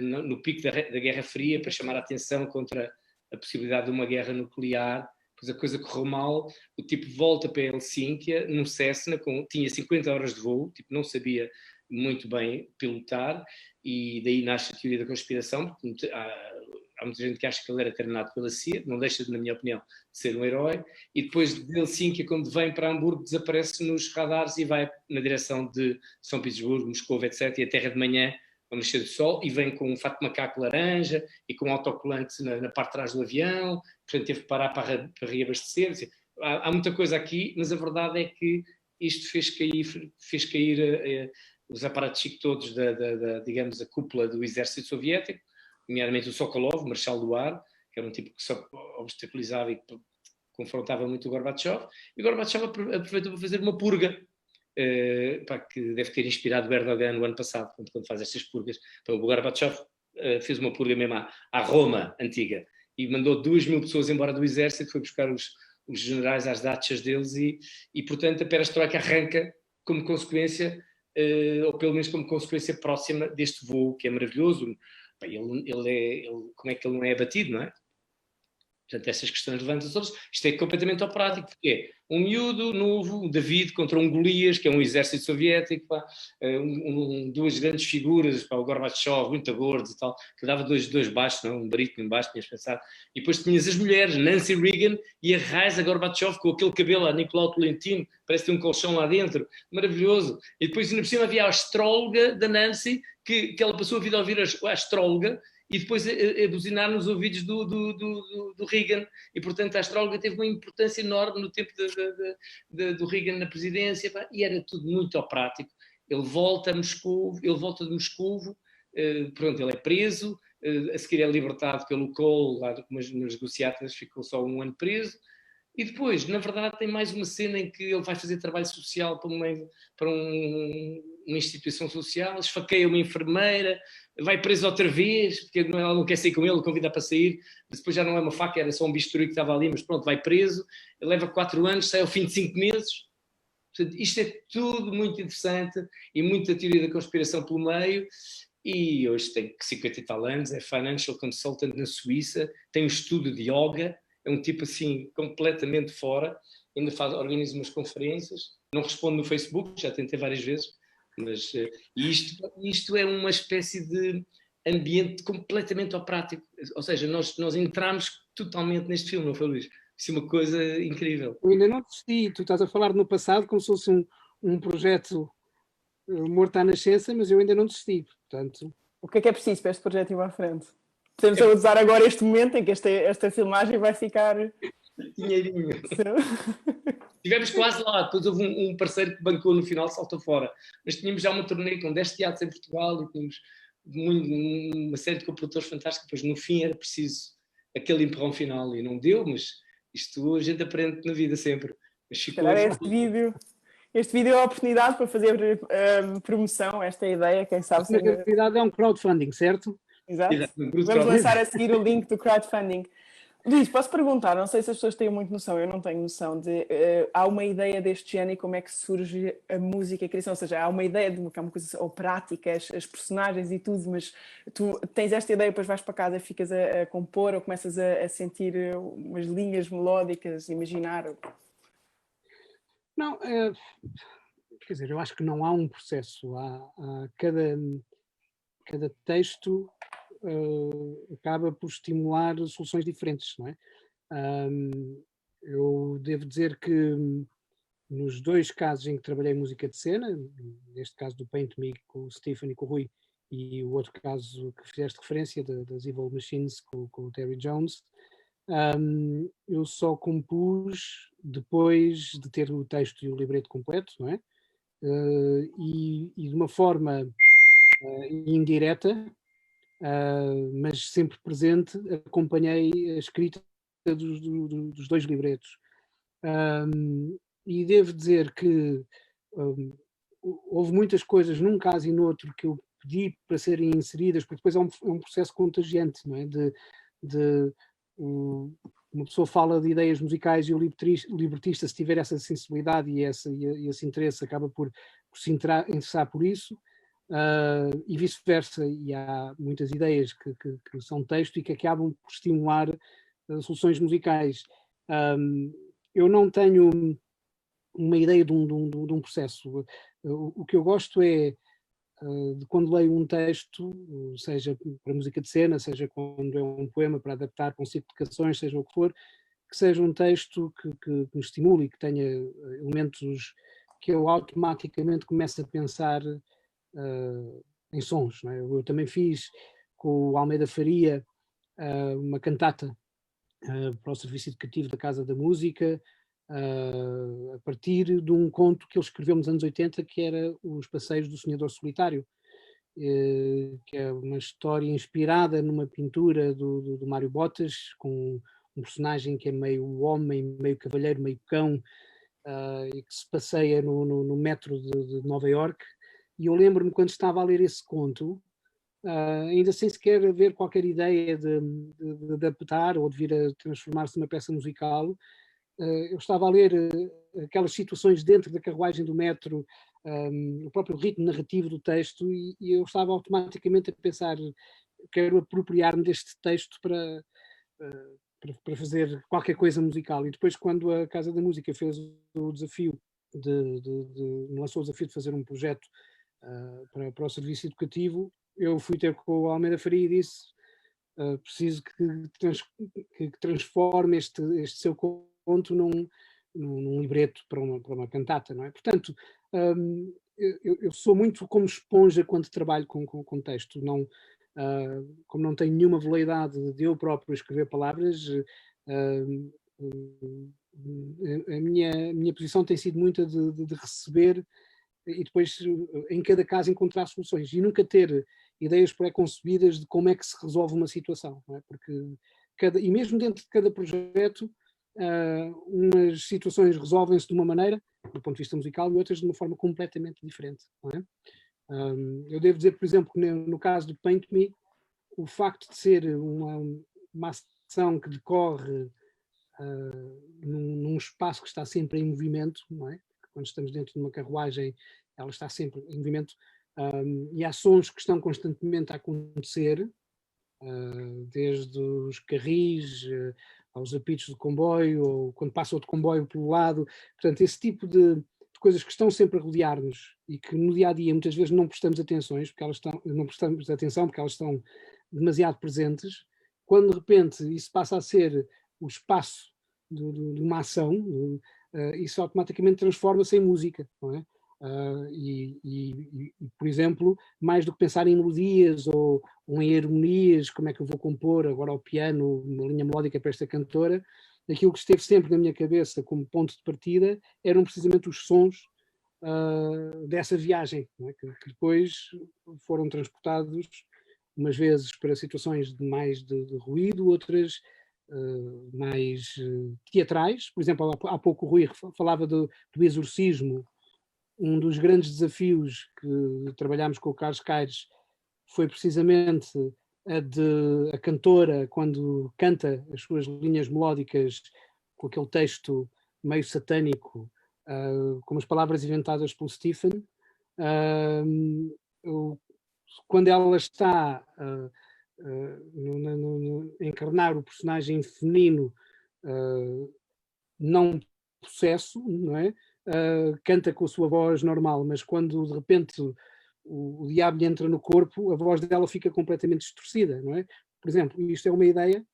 no pico da Guerra Fria, para chamar a atenção contra a possibilidade de uma guerra nuclear. Pois a coisa correu mal, o tipo volta para Helsínquia, num Cessna, tinha 50 horas de voo, tipo, não sabia muito bem pilotar, e daí nasce a teoria da conspiração, porque há muita gente que acha que ele era treinado pela CIA, não deixa, na minha opinião, de ser um herói, e depois de Helsínquia, quando vem para Hamburgo, desaparece nos radares e vai na direção de São Petersburgo, Moscou, etc., e a terra de manhã, ao nascer do sol, e vem com um fato de macaco laranja e com um autocolante na parte de trás do avião, portanto teve que parar para reabastecer. Há muita coisa aqui, mas a verdade é que isto fez cair os aparatos todos digamos, a cúpula do exército soviético, nomeadamente o Sokolov, o marechal do ar, que era um tipo que só obstaculizava e confrontava muito o Gorbachev, e o Gorbachev aproveitou para fazer uma purga, que deve ter inspirado o Erdogan no ano passado, quando faz estas purgas. Então, o Gorbachev fez uma purga mesmo à Roma antiga, e mandou 2.000 pessoas embora do exército, foi buscar os generais às dachas deles, e portanto a perestroika arranca como consequência, ou pelo menos como consequência próxima deste voo, que é maravilhoso. Como é que ele não é abatido, não é? Portanto, essas questões levantam-se todas. Isto é completamente ao prático, porque é um miúdo novo, o David, contra um Golias, que é um exército soviético, duas grandes figuras, o Gorbachev, muito gordo e tal, que dava dois baixos, não? Um barítono em baixo, tinhas pensado. E depois tinhas as mulheres, Nancy Reagan e a Raisa Gorbachev, com aquele cabelo a Nicolau Tolentino, parece ter um colchão lá dentro, maravilhoso. E depois, ainda por cima, havia a astróloga da Nancy, que ela passou a vida a ouvir a astróloga, e depois a buzinar nos ouvidos do Reagan, e portanto a astróloga teve uma importância enorme no tempo do Reagan na presidência, e era tudo muito ao prático. Ele volta de Moscovo, pronto, ele é preso, a seguir é libertado pelo Kohl, lá nas negociatas ficou só 1 ano preso, e depois, na verdade, tem mais uma cena em que ele vai fazer trabalho social para uma instituição social, esfaqueia uma enfermeira, vai preso outra vez, porque ela não quer sair com ele, convida para sair, mas depois já não é uma faca, era só um bisturi que estava ali, mas pronto, vai preso, ele leva 4 anos, sai ao fim de 5 meses. Portanto, isto é tudo muito interessante e muita teoria da conspiração pelo meio. E hoje tem 50 e tal anos, é financial consultant na Suíça, tem um estudo de yoga, é um tipo assim completamente fora, ainda organiza umas conferências, não responde no Facebook, já tentei várias vezes, mas isto é uma espécie de ambiente completamente ao prático, ou seja, nós entramos totalmente neste filme, não foi, Luís? Isso é uma coisa incrível. Eu ainda não decidi, tu estás a falar no passado como se fosse um projeto o amor está na nascença, mas eu ainda não desisti, portanto... O que é preciso para este projeto ir à frente? Podemos usar agora este momento em que esta filmagem vai ficar... Dinheirinho. Estivemos quase lá, depois houve um parceiro que bancou no final, saltou fora. Mas tínhamos já uma turnê com 10 teatros em Portugal e tínhamos uma série de comprodutores fantásticos, depois no fim era preciso aquele empurrão final e não deu, mas isto a gente aprende na vida sempre. Mas ficou este vídeo é a oportunidade para fazer promoção, esta ideia, quem sabe... Na realidade é um crowdfunding, certo? Exato. Vamos lançar a seguir o link do crowdfunding. Luís, posso perguntar, não sei se as pessoas têm muito noção, eu não tenho noção de... há uma ideia deste género e como é que surge a música e a criação, ou seja, há uma ideia de uma coisa ou prática, as personagens e tudo, mas tu tens esta ideia, depois vais para casa e ficas a compor ou começas a sentir umas linhas melódicas, imaginar... Não, quer dizer, eu acho que não há um processo, cada texto acaba por estimular soluções diferentes, não é? Eu devo dizer que nos 2 casos em que trabalhei música de cena, neste caso do Paint Me com o Stephen e com o Rui, e o outro caso que fizeste referência das Evil Machines com o Terry Jones, eu só compus depois de ter o texto e o libreto completo, não é? E de uma forma indireta, mas sempre presente, acompanhei a escrita dos 2 libretos. E devo dizer que houve muitas coisas num caso e no outro que eu pedi para serem inseridas, porque depois é um processo contagiante, não é? Uma pessoa fala de ideias musicais e o libretista, se tiver essa sensibilidade e esse interesse, acaba por se interessar por isso. E vice-versa, e há muitas ideias que são texto e que acabam por estimular soluções musicais. Eu não tenho uma ideia de um processo. O que eu gosto é de quando leio um texto, seja para música de cena, seja quando é um poema para adaptar para um ciclo de canções, seja o que for, que seja um texto que me estimule e que tenha elementos que eu automaticamente começo a pensar em sons. Não é? Eu também fiz com o Almeida Faria uma cantata para o Serviço Educativo da Casa da Música, a partir de um conto que ele escreveu nos anos 80, que era Os Passeios do Sonhador Solitário, que é uma história inspirada numa pintura do Mário Botas, com um personagem que é meio homem, meio cavalheiro, meio cão, e que se passeia no metro de Nova Iorque. E eu lembro-me, quando estava a ler esse conto, ainda sem sequer haver qualquer ideia de adaptar ou de vir a transformar-se numa peça musical, eu estava a ler aquelas situações dentro da carruagem do metro, o próprio ritmo narrativo do texto, e eu estava automaticamente a pensar: quero apropriar-me deste texto para fazer qualquer coisa musical. E depois, quando a Casa da Música fez o desafio lançou o desafio de fazer um projeto para o serviço educativo, eu fui ter com o Almeida Faria e disse: preciso que transforme este seu conto num libreto para uma cantata, não é? Portanto, eu sou muito como esponja quando trabalho com texto. Como não tenho nenhuma veleidade de eu próprio escrever palavras, a minha posição tem sido muita de receber e depois, em cada caso, encontrar soluções e nunca ter ideias pré-concebidas de como é que se resolve uma situação, não é? Porque e mesmo dentro de cada projeto, umas situações resolvem-se de uma maneira, do ponto de vista musical, e outras de uma forma completamente diferente, não é? Eu devo dizer, por exemplo, que no caso do Paint Me, o facto de ser uma ação que decorre num espaço que está sempre em movimento, não é? Quando estamos dentro de uma carruagem, ela está sempre em movimento, e há sons que estão constantemente a acontecer, desde os carris aos apitos do comboio, ou quando passa outro comboio pelo lado. Portanto, esse tipo de coisas que estão sempre a rodear-nos e que no dia-a-dia muitas vezes não prestamos atenção porque elas estão demasiado presentes. Quando de repente isso passa a ser o espaço de uma ação, isso automaticamente transforma-se em música, não é? Por exemplo, mais do que pensar em melodias ou em harmonias, como é que eu vou compor agora ao piano uma linha melódica para esta cantora, aquilo que esteve sempre na minha cabeça como ponto de partida eram precisamente os sons dessa viagem, não é? que depois foram transportados umas vezes para situações de ruído, outras mais teatrais. Por exemplo, há pouco o Rui falava do exorcismo. Um dos grandes desafios que trabalhámos com o Carlos Caires foi precisamente a cantora, quando canta as suas linhas melódicas com aquele texto meio satânico, com as palavras inventadas pelo Stephen, quando ela está a encarnar o personagem feminino, não possesso, não é? Canta com a sua voz normal, mas quando de repente o diabo lhe entra no corpo, a voz dela fica completamente distorcida, não é? Por exemplo, isto é uma ideia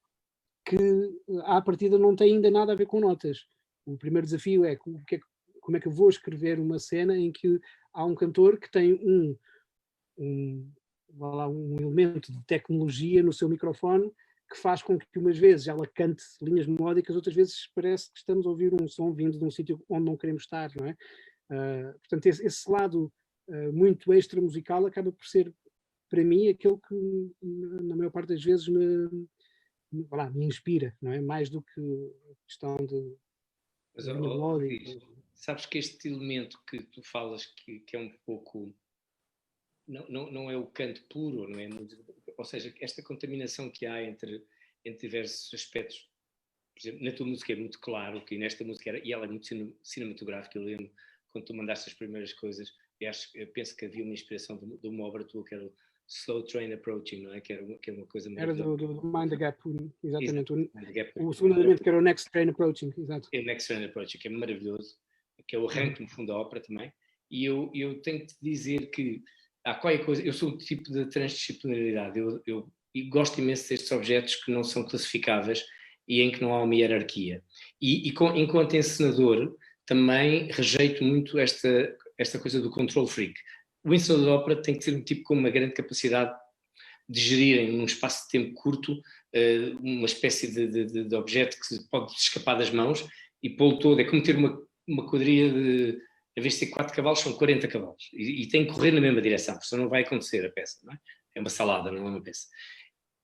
que à partida não tem ainda nada a ver com notas. O primeiro desafio é como é que eu vou escrever uma cena em que há um cantor que tem um elemento de tecnologia no seu microfone que faz com que umas vezes ela cante linhas melódicas, outras vezes parece que estamos a ouvir um som vindo de um sítio onde não queremos estar, não é? Portanto, esse lado muito extra musical acaba por ser, para mim, aquele que na maior parte das vezes me inspira, não é? Mais do que a questão de linha melódica. Sabes que este elemento que tu falas que é um pouco... Não é o canto puro, não é? Ou seja, esta contaminação que há entre diversos aspectos. Por exemplo, na tua música é muito claro que nesta música e ela é muito cinematográfica. Eu lembro quando tu mandaste as primeiras coisas, eu penso que havia uma inspiração de uma obra tua que era o Slow Train Approaching, não é? Que era uma coisa maravilhosa. Era do Mind the Gap, exatamente. Mind the Gap. O segundo elemento que era o Next Train Approaching, exato. É o Next Train Approaching, que é maravilhoso, que é o arranque no fundo da ópera também. E eu tenho que te dizer que há qualquer coisa, eu sou o tipo de transdisciplinaridade, eu gosto imenso destes objetos que não são classificáveis e em que não há uma hierarquia. Enquanto encenador, também rejeito muito esta coisa do control freak. O encenador de ópera tem que ser um tipo com uma grande capacidade de gerir em um espaço de tempo curto uma espécie de objeto que pode escapar das mãos e pô-lo todo. É como ter uma quadrilha de... Em vez de ter 4 cavalos, são 40 cavalos. E tem que correr na mesma direção, porque senão não vai acontecer a peça, não é? É uma salada, não é uma peça.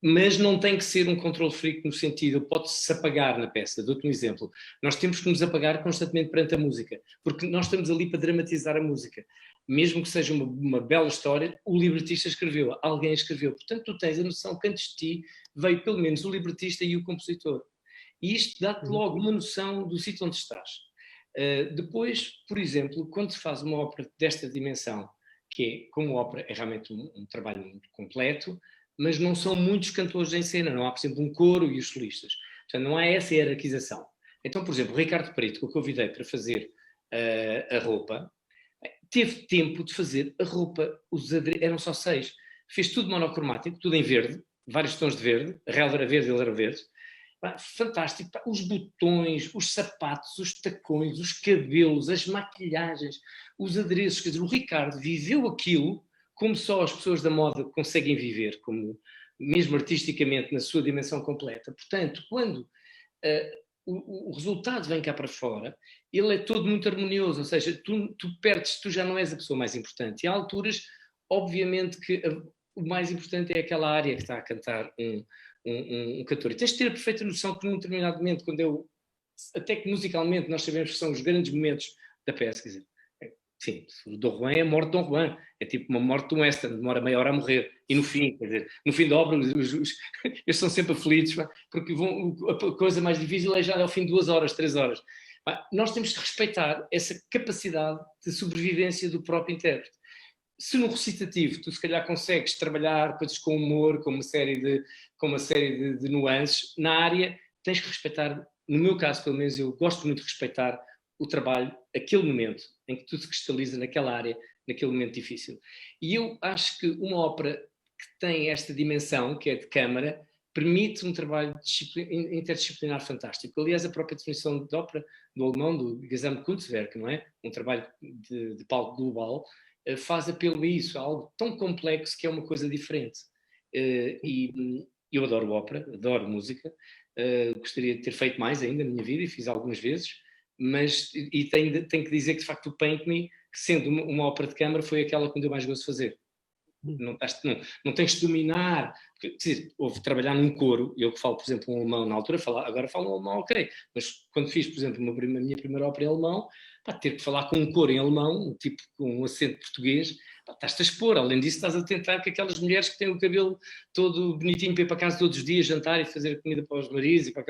Mas não tem que ser um control freak no sentido, pode-se apagar na peça. Dou-te um exemplo. Nós temos que nos apagar constantemente perante a música, porque nós estamos ali para dramatizar a música. Mesmo que seja uma bela história, o libretista escreveu, alguém escreveu. Portanto, tu tens a noção que antes de ti veio pelo menos o libretista e o compositor. E isto dá-te logo uma noção do sítio onde estás. Depois, por exemplo, quando se faz uma ópera desta dimensão, que é, como ópera, é realmente um trabalho muito completo, mas não são muitos cantores em cena, não há, por exemplo, um coro e os solistas. Portanto, não há essa hierarquização. Então, por exemplo, o Ricardo Preto, que eu convidei para fazer a roupa, teve tempo de fazer a roupa, eram só 6. Fez tudo monocromático, tudo em verde, vários tons de verde, a relva era verde, ele era verde. Fantástico, os botões, os sapatos, os tacões, os cabelos, as maquilhagens, os adereços, quer dizer, o Ricardo viveu aquilo como só as pessoas da moda conseguem viver, como mesmo artisticamente na sua dimensão completa. Portanto, quando o resultado vem cá para fora, ele é todo muito harmonioso, ou seja, tu perdes, tu já não és a pessoa mais importante. E há alturas, obviamente, que o mais importante é aquela área que está a cantar um cantor. E tens de ter a perfeita noção que num determinado momento, até que musicalmente nós sabemos que são os grandes momentos da peça, quer dizer, sim, o Dom Juan é a morte de Dom Juan, é tipo uma morte de um western, demora meia hora a morrer, e no fim, quer dizer, no fim da obra eles são sempre aflitos, porque a coisa mais difícil é já ao fim de 2 horas, 3 horas. Nós temos que respeitar essa capacidade de sobrevivência do próprio intérprete. Se no recitativo tu se calhar consegues trabalhar coisas com humor, com uma série de nuances, na área tens que respeitar, no meu caso pelo menos eu gosto muito de respeitar o trabalho, aquele momento em que tudo se cristaliza naquela área, naquele momento difícil. E eu acho que uma ópera que tem esta dimensão, que é de câmara, permite um trabalho interdisciplinar fantástico. Aliás, a própria definição de ópera do alemão, do Gesamtkunstwerk, não é? Um trabalho de palco global, faz apelo a isso, a algo tão complexo que é uma coisa diferente. E eu adoro ópera, adoro música, gostaria de ter feito mais ainda na minha vida e fiz algumas vezes, mas tenho que dizer que de facto o Paint Me, sendo uma ópera de câmara, foi aquela que me deu mais gosto de fazer. Não tens de dominar, quer dizer, houve trabalhar num coro, eu que falo, por exemplo, um alemão na altura, agora falo um alemão, ok, mas quando fiz, por exemplo, a minha primeira ópera em alemão, ter que falar com um coro em alemão, um tipo com um acento português, estás-te a expor, além disso estás a tentar que aquelas mulheres que têm o cabelo todo bonitinho para ir para casa todos os dias jantar e fazer comida para os maridos e para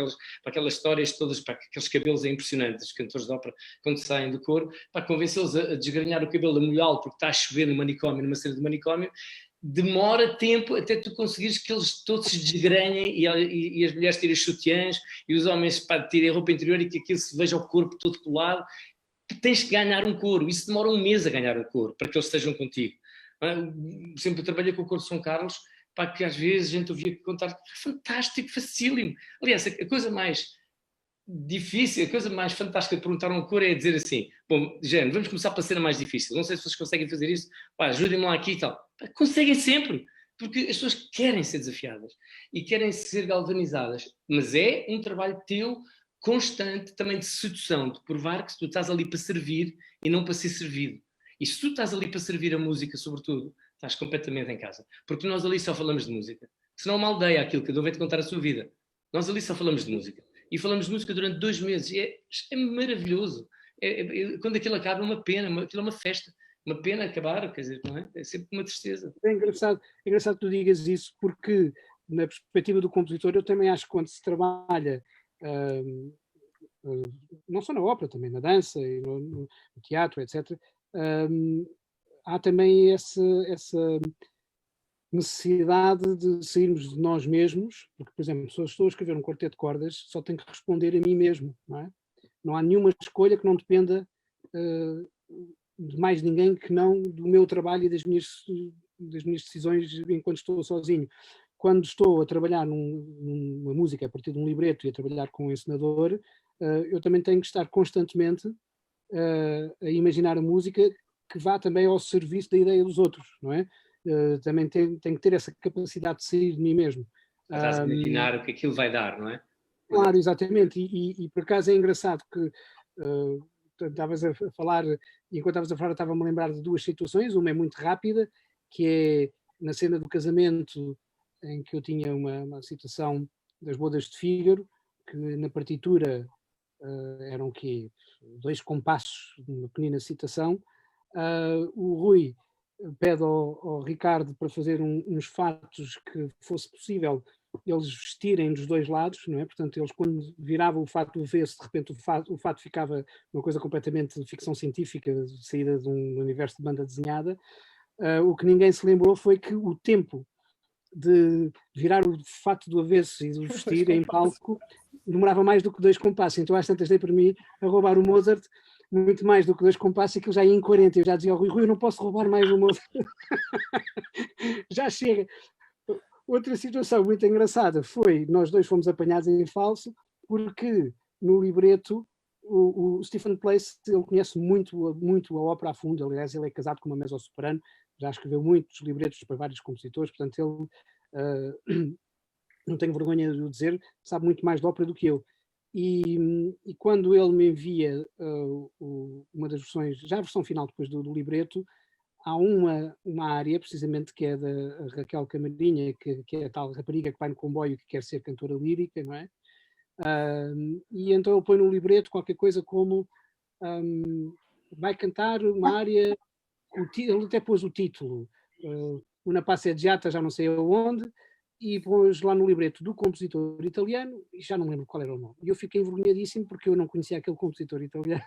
aquelas histórias todas, para aqueles cabelos é impressionante, os cantores de ópera quando saem do coro, para convencê-los a desgrenhar o cabelo, a molhá-lo porque está a chover no manicômio, numa cena de manicômio, demora tempo até tu conseguires que eles todos se desgrenhem e as mulheres tirem sutiãs e os homens tirem a roupa interior e que aquilo se veja o corpo todo colado. Tu tens que ganhar um coro, isso demora um mês a ganhar um coro, para que eles estejam contigo. Sempre trabalhei com o coro de São Carlos, para que às vezes a gente ouvia contar, fantástico, facílimo. Aliás, a coisa mais difícil, a coisa mais fantástica de perguntar a um coro é dizer assim, bom, género, vamos começar pela cena mais difícil, não sei se vocês conseguem fazer isso, ajudem-me lá aqui e tal. Conseguem sempre, porque as pessoas querem ser desafiadas e querem ser galvanizadas, mas é um trabalho teu constante também de sedução, de provar que tu estás ali para servir e não para ser servido. E se tu estás ali para servir a música, sobretudo, estás completamente em casa. Porque nós ali só falamos de música. Se não é uma aldeia aquilo, cada um vai te contar a sua vida. Nós ali só falamos de música. E falamos de música durante 2 meses. E é maravilhoso. Quando aquilo acaba, é uma pena. Aquilo é uma festa. Uma pena acabar, quer dizer, não é? É sempre uma tristeza. É engraçado que tu digas isso, porque na perspectiva do compositor eu também acho que quando se trabalha não só na ópera, também na dança e no teatro, etc., há também essa necessidade de sairmos de nós mesmos, porque, por exemplo, se eu estou a escrever um quarteto de cordas, só tenho que responder a mim mesmo, não é? Não há nenhuma escolha que não dependa de mais ninguém que não do meu trabalho e das minhas decisões enquanto estou sozinho. Quando estou a trabalhar numa música a partir de um libreto e a trabalhar com um encenador, eu também tenho que estar constantemente a imaginar a música que vá também ao serviço da ideia dos outros, não é? Também tenho que ter essa capacidade de sair de mim mesmo. Estás a imaginar o que aquilo vai dar, não é? Claro, exatamente. E por acaso é engraçado que estavas a falar, e enquanto estavas a falar, estava-me a lembrar de 2 situações. Uma é muito rápida, que é na cena do casamento, em que eu tinha uma situação das bodas de Fígaro, que na partitura eram que 2 compassos de uma pequenina citação. O Rui pede ao Ricardo para fazer uns fatos que fosse possível eles vestirem dos 2 lados, não é? Portanto, eles quando viravam o fato do avesso, de repente o fato ficava uma coisa completamente de ficção científica, saída de um universo de banda desenhada. O que ninguém se lembrou foi que o tempo de virar o fato do avesso e de vestir em palco demorava mais do que 2 compassos. Então às tantas dei para mim a roubar o Mozart muito mais do que 2 compassos, e que eu já ia em 40. Eu já dizia ao Rui, eu não posso roubar mais o Mozart. Já chega. Outra situação muito engraçada foi, nós 2 fomos apanhados em falso, porque no libreto o Stephen Place, ele conhece muito a ópera a fundo. Aliás, ele é casado com uma mezzo-soprano, já escreveu muitos libretos para vários compositores, portanto ele, não tenho vergonha de o dizer, sabe muito mais de ópera do que eu. E quando ele me envia uma das versões, já a versão final depois do libreto, há uma área, precisamente, que é da Raquel Camarinha, que é a tal rapariga que vai no comboio e que quer ser cantora lírica, não é? E então ele põe no libreto qualquer coisa como vai cantar uma área, ele até pôs o título, Una passeggiata, já não sei aonde, e pôs lá no libreto do compositor italiano, e já não lembro qual era o nome. E eu fiquei envergonhadíssimo porque eu não conhecia aquele compositor italiano.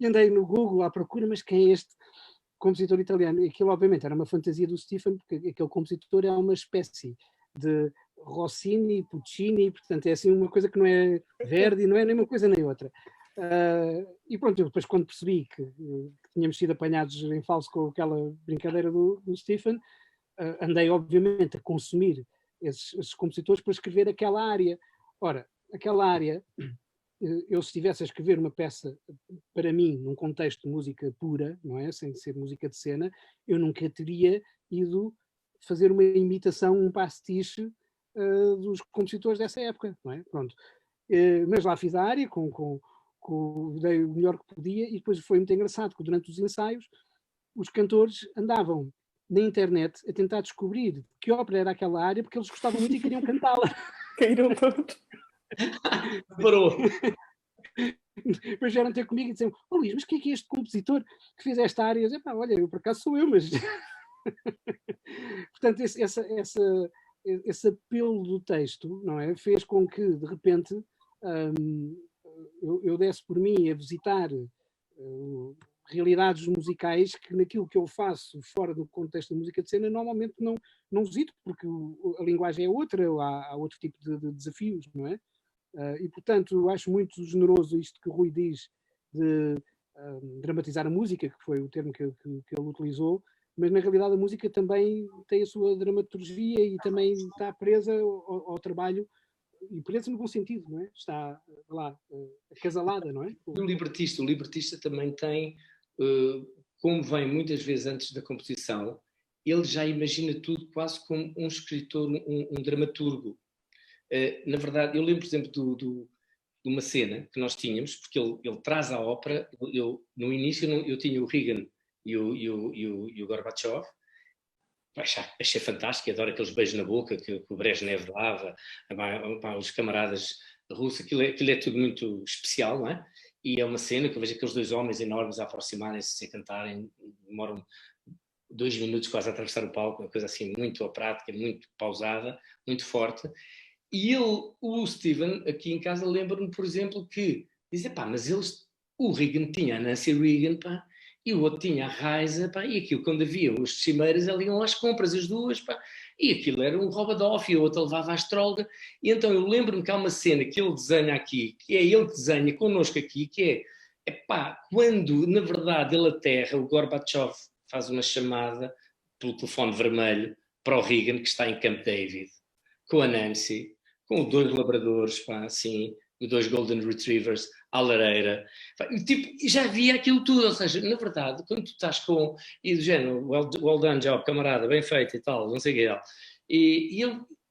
E andei no Google à procura, mas quem é este compositor italiano? E aquilo obviamente era uma fantasia do Stephen, porque aquele compositor é uma espécie de Rossini, Puccini, portanto é assim uma coisa que não é Verdi, não é nem uma coisa nem outra. E pronto, eu depois quando percebi que tínhamos sido apanhados em falso com aquela brincadeira do Stephen, andei obviamente a consumir esses compositores para escrever aquela área. Ora, aquela área, eu se estivesse a escrever uma peça para mim, num contexto de música pura, não é? Sem ser música de cena, eu nunca teria ido fazer uma imitação, um pastiche dos compositores dessa época, não é? Pronto. Mas lá fiz a área, dei o melhor que podia, e depois foi muito engraçado, que durante os ensaios os cantores andavam na internet a tentar descobrir que ópera era aquela área, porque eles gostavam muito e queriam cantá-la. Caíram todos. Parou. Depois vieram ter comigo e disseram: "Oh Luís, mas quem é este compositor que fez esta área?" Eu disse: "Olha, eu por acaso sou eu, mas..." Portanto, esse apelo do texto, não é? Fez com que, de repente, eu desse por mim a visitar realidades musicais que, naquilo que eu faço fora do contexto da música de cena, normalmente não visito, porque a linguagem é outra, há outro tipo de desafios, não é? E, portanto, eu acho muito generoso isto que o Rui diz de dramatizar a música, que foi o termo que ele utilizou, mas na realidade a música também tem a sua dramaturgia e também está presa ao trabalho, e presa no bom sentido, não é? Está lá, acasalada, não é? O libretista também tem, como vem muitas vezes antes da composição, ele já imagina tudo quase como um escritor, um dramaturgo. Na verdade, eu lembro, por exemplo, de uma cena que nós tínhamos, porque ele traz a ópera. No início eu tinha o Reagan e o Gorbachev. Achei fantástico, adoro aqueles beijos na boca que o Brezhnev dava, os camaradas russos, aquilo é tudo muito especial, não é? E é uma cena que eu vejo aqueles dois homens enormes a aproximarem-se e a cantarem, demoram 2 minutos quase a atravessar o palco, uma coisa assim muito operática, muito pausada, muito forte. E o Steven, aqui em casa, lembra-me, por exemplo, que dizia: "Pá, mas o Reagan tinha a Nancy Reagan, pá, e o outro tinha a Raiza, pá, e aquilo, quando havia os cimeiras, ali iam às compras, as duas, pá, e aquilo era um Robadoff, e o outro levava a astrolga." E então eu lembro-me que há uma cena que ele desenha aqui, que é ele que desenha connosco aqui, que é pá, quando, na verdade, ele aterra, o Gorbachev faz uma chamada pelo telefone vermelho para o Reagan, que está em Camp David, com a Nancy, com 2 labradores, pá, assim, 2 Golden Retrievers, à lareira. Tipo, já havia aquilo tudo, ou seja, na verdade, quando tu estás com... E do género, well done job, camarada, bem feito e tal, não sei o que. E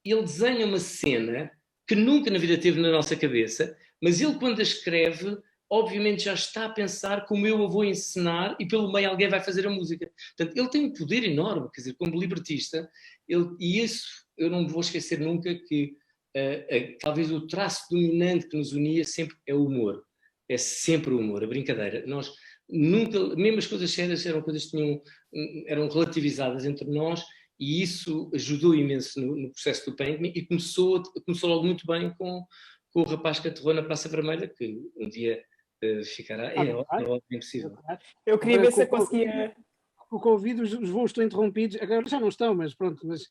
ele desenha uma cena que nunca na vida teve na nossa cabeça, mas ele, quando a escreve, obviamente já está a pensar como eu a vou encenar e pelo meio alguém vai fazer a música. Portanto, ele tem um poder enorme, quer dizer, como libretista, e isso eu não me vou esquecer nunca, que talvez o traço dominante que nos unia sempre é o humor. É sempre o humor, a brincadeira. Nós nunca, mesmo as coisas sérias eram coisas que eram relativizadas entre nós, e isso ajudou imenso no processo do Paint-Me, e começou logo muito bem com o rapaz que aterrou na Praça Vermelha, que um dia ficará. É óbvio, impossível. Eu queria ver se eu conseguia... Com o Covid os voos estão interrompidos, agora já não estão, mas pronto, mas...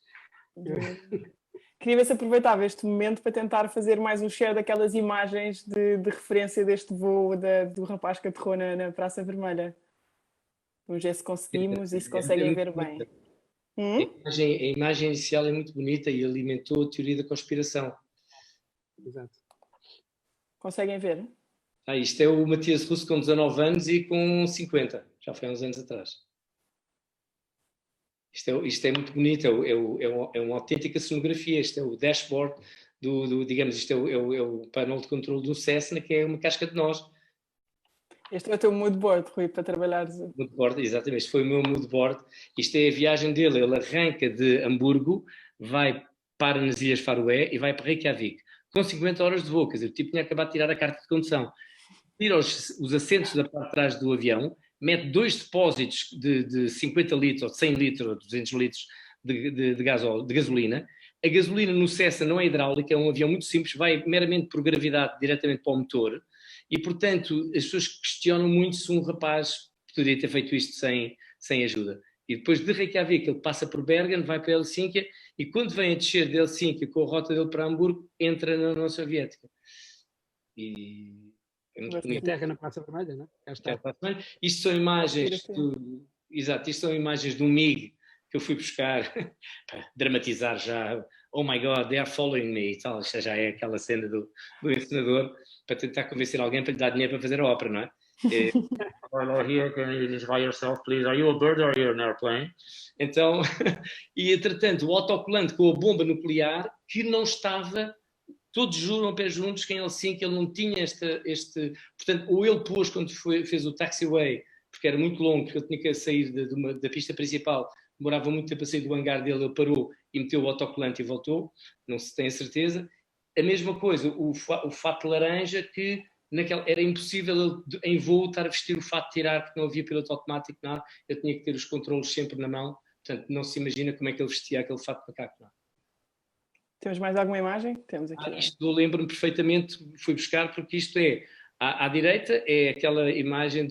Queria ver se aproveitava este momento para tentar fazer mais um share daquelas imagens de referência deste voo do rapaz que aterrou na Praça Vermelha. Vamos ver se conseguimos e se conseguem ver bem. A imagem inicial é muito bonita e alimentou a teoria da conspiração. Exato. Conseguem ver? Isto é o Matias Russo com 19 anos e com 50. Já foi há uns anos atrás. Isto é muito bonito, é uma autêntica cenografia. Isto é o dashboard digamos, isto é o painel de controle do Cessna, que é uma casca de nós. Este é o teu moodboard, Rui, para trabalhar. Moodboard, exatamente, este foi o meu moodboard. Isto é a viagem dele. Ele arranca de Hamburgo, vai para nas Ilhas Faroé e vai para Reykjavik, com 50 horas de voo. Quer dizer, o tipo tinha acabado de tirar a carta de condução. Tira os assentos da parte de trás do avião, mete 2 depósitos de 50 litros, ou de 100 litros, ou 200 litros de gasolina. A gasolina no Cessna não é hidráulica, é um avião muito simples, vai meramente por gravidade diretamente para o motor, e, portanto, as pessoas questionam muito se um rapaz poderia ter feito isto sem ajuda. E depois de Reykjavik, ele passa por Bergen, vai para Helsínquia, e quando vem a descer de Helsínquia com a rota dele para Hamburgo, entra na União Soviética. E terra na Praça Vermelha, não é? Isto são imagens exato, isto são imagens de um MiG que eu fui buscar para dramatizar já oh my God, they are following me e tal. Isto já é aquela cena do encenador para tentar convencer alguém para lhe dar dinheiro para fazer a ópera, não é? Hello here, can you identify yourself, please? Are you a bird or are you an airplane? Então, e entretanto, o autocolante com a bomba nuclear que não estava, todos juram pé juntos que em Helsinki ele não tinha este. Portanto, ou ele pôs quando fez o taxiway, porque era muito longo, porque ele tinha que sair da pista principal, demorava muito tempo a sair do hangar dele, ele parou e meteu o autocolante e voltou, não se tem a certeza. A mesma coisa, o fato laranja que era impossível em voo estar a vestir o fato de tirar porque não havia piloto automático, nada. Eu tinha que ter os controles sempre na mão, portanto não se imagina como é que ele vestia aquele fato de macaco. Não. Temos mais alguma imagem? Temos aqui. Isto eu lembro-me perfeitamente, fui buscar porque isto é, à direita é aquela imagem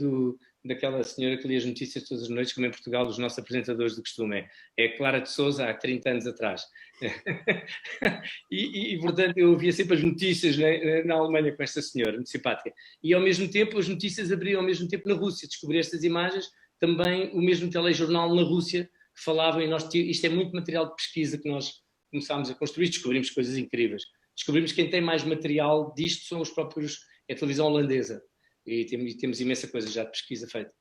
daquela senhora que lia as notícias todas as noites, como em Portugal os nossos apresentadores do costume é Clara de Sousa há 30 anos atrás. e portanto eu via sempre as notícias na Alemanha com esta senhora, muito simpática, e ao mesmo tempo as notícias abriam ao mesmo tempo na Rússia. Descobri estas imagens, também o mesmo telejornal na Rússia que falavam, e isto é muito material de pesquisa que nós começámos a construir, descobrimos coisas incríveis, descobrimos que quem tem mais material disto são os próprios, é a televisão holandesa, e temos imensa coisa já de pesquisa feita.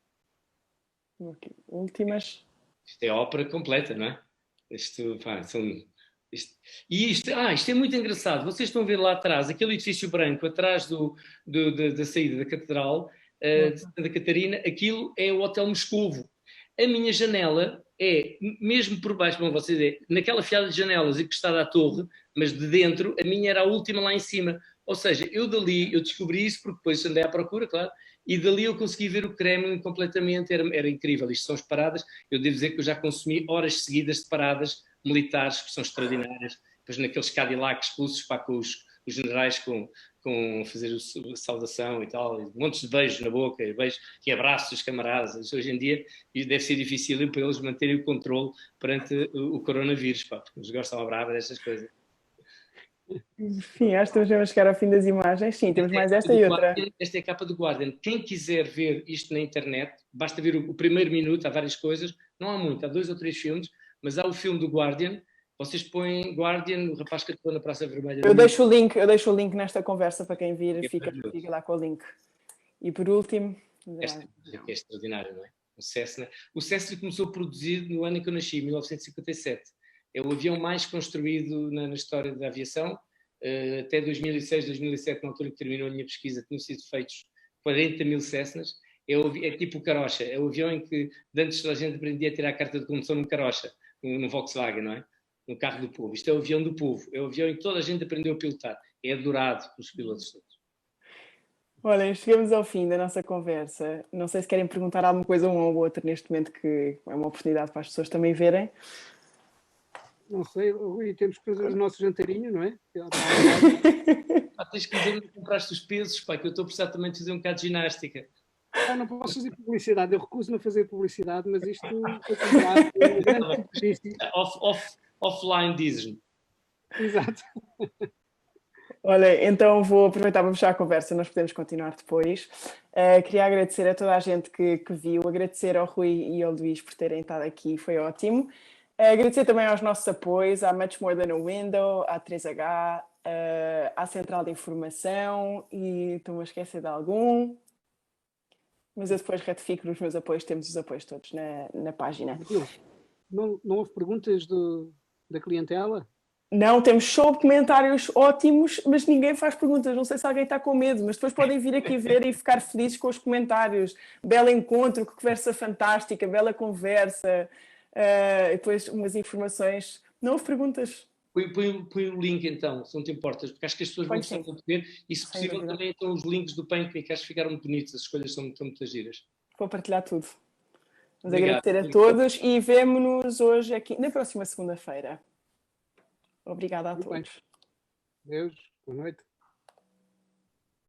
Okay. Últimas. Isto é ópera completa, não é? Isto é muito engraçado. Vocês estão a ver lá atrás, aquele edifício branco atrás da saída da Catedral de Santa Catarina, aquilo é o Hotel Moscovo. A minha janela é, mesmo por baixo, bom, vocês naquela fiada de janelas encostada à torre, mas de dentro, a minha era a última lá em cima. Ou seja, eu descobri isso porque depois andei à procura, claro, e dali eu consegui ver o Kremlin completamente, era incrível. Isto são as paradas, eu devo dizer que eu já consumi horas seguidas de paradas militares que são extraordinárias, depois naqueles Cadillacs expulsos para com os generais com fazer a saudação e tal, montes de beijos na boca, beijos e abraços dos camaradas. Hoje em dia deve ser difícil para eles manterem o controle perante o coronavírus, porque eles gostam a brava destas coisas. Enfim, acho que estamos a chegar ao fim das imagens. Sim, temos mais esta e outra. Esta é a capa do Guardian. Quem quiser ver isto na internet, basta ver o primeiro minuto, há várias coisas, não há muito, há 2 ou 3 filmes, mas há o filme do Guardian. Vocês põem Guardian, o rapaz que atuou na Praça Vermelha. Eu deixo o link nesta conversa para quem vir, fica lá com o link. E por último... Esta é extraordinária, não é? O Cessna começou a produzir no ano em que eu nasci, 1957. É o avião mais construído na história da aviação. Até 2006, 2007, na altura que terminou a minha pesquisa, tinham sido feitos 40 mil Cessnas. É tipo o carocha. É o avião em que antes a gente aprendia a tirar a carta de condução num carocha, no Volkswagen, não é? No carro do povo. Isto é o avião do povo. É o avião em que toda a gente aprendeu a pilotar. É adorado pelos pilotos todos. Olha, chegamos ao fim da nossa conversa. Não sei se querem perguntar alguma coisa um ao outro neste momento, que é uma oportunidade para as pessoas também verem. Não sei, Rui, temos que fazer o nosso jantarinho, não é? Tens que dizer-me que compraste os pesos, pai, que eu estou a precisar também de fazer um bocado de ginástica. Não posso fazer publicidade, eu recuso-me a fazer publicidade, mas isto offline dizes-me. Exato. Olha, então vou aproveitar para fechar a conversa, nós podemos continuar depois. Queria agradecer a toda a gente que viu, agradecer ao Rui e ao Luís por terem estado aqui, foi ótimo. Agradecer também aos nossos apoios, à Much More Than a Window, à 3H, à Central de Informação, e estou-me a esquecer de algum, mas eu depois retifico nos meus apoios, temos os apoios todos na página. Não houve perguntas da clientela? Não, temos só comentários ótimos, mas ninguém faz perguntas. Não sei se alguém está com medo, mas depois podem vir aqui ver e ficar felizes com os comentários. Belo encontro, que conversa fantástica, bela conversa. Depois umas informações. Não houve perguntas. Põe o link então, se não te importas, porque acho que as pessoas vão precisar de ver, e se possível também estão os links do Pancake, que acho que ficaram muito bonitos, as escolhas são muito giras. Vou partilhar tudo. Vamos agradecer a todos e vemo-nos hoje aqui, na próxima segunda-feira. Obrigada a todos. Deus, boa noite.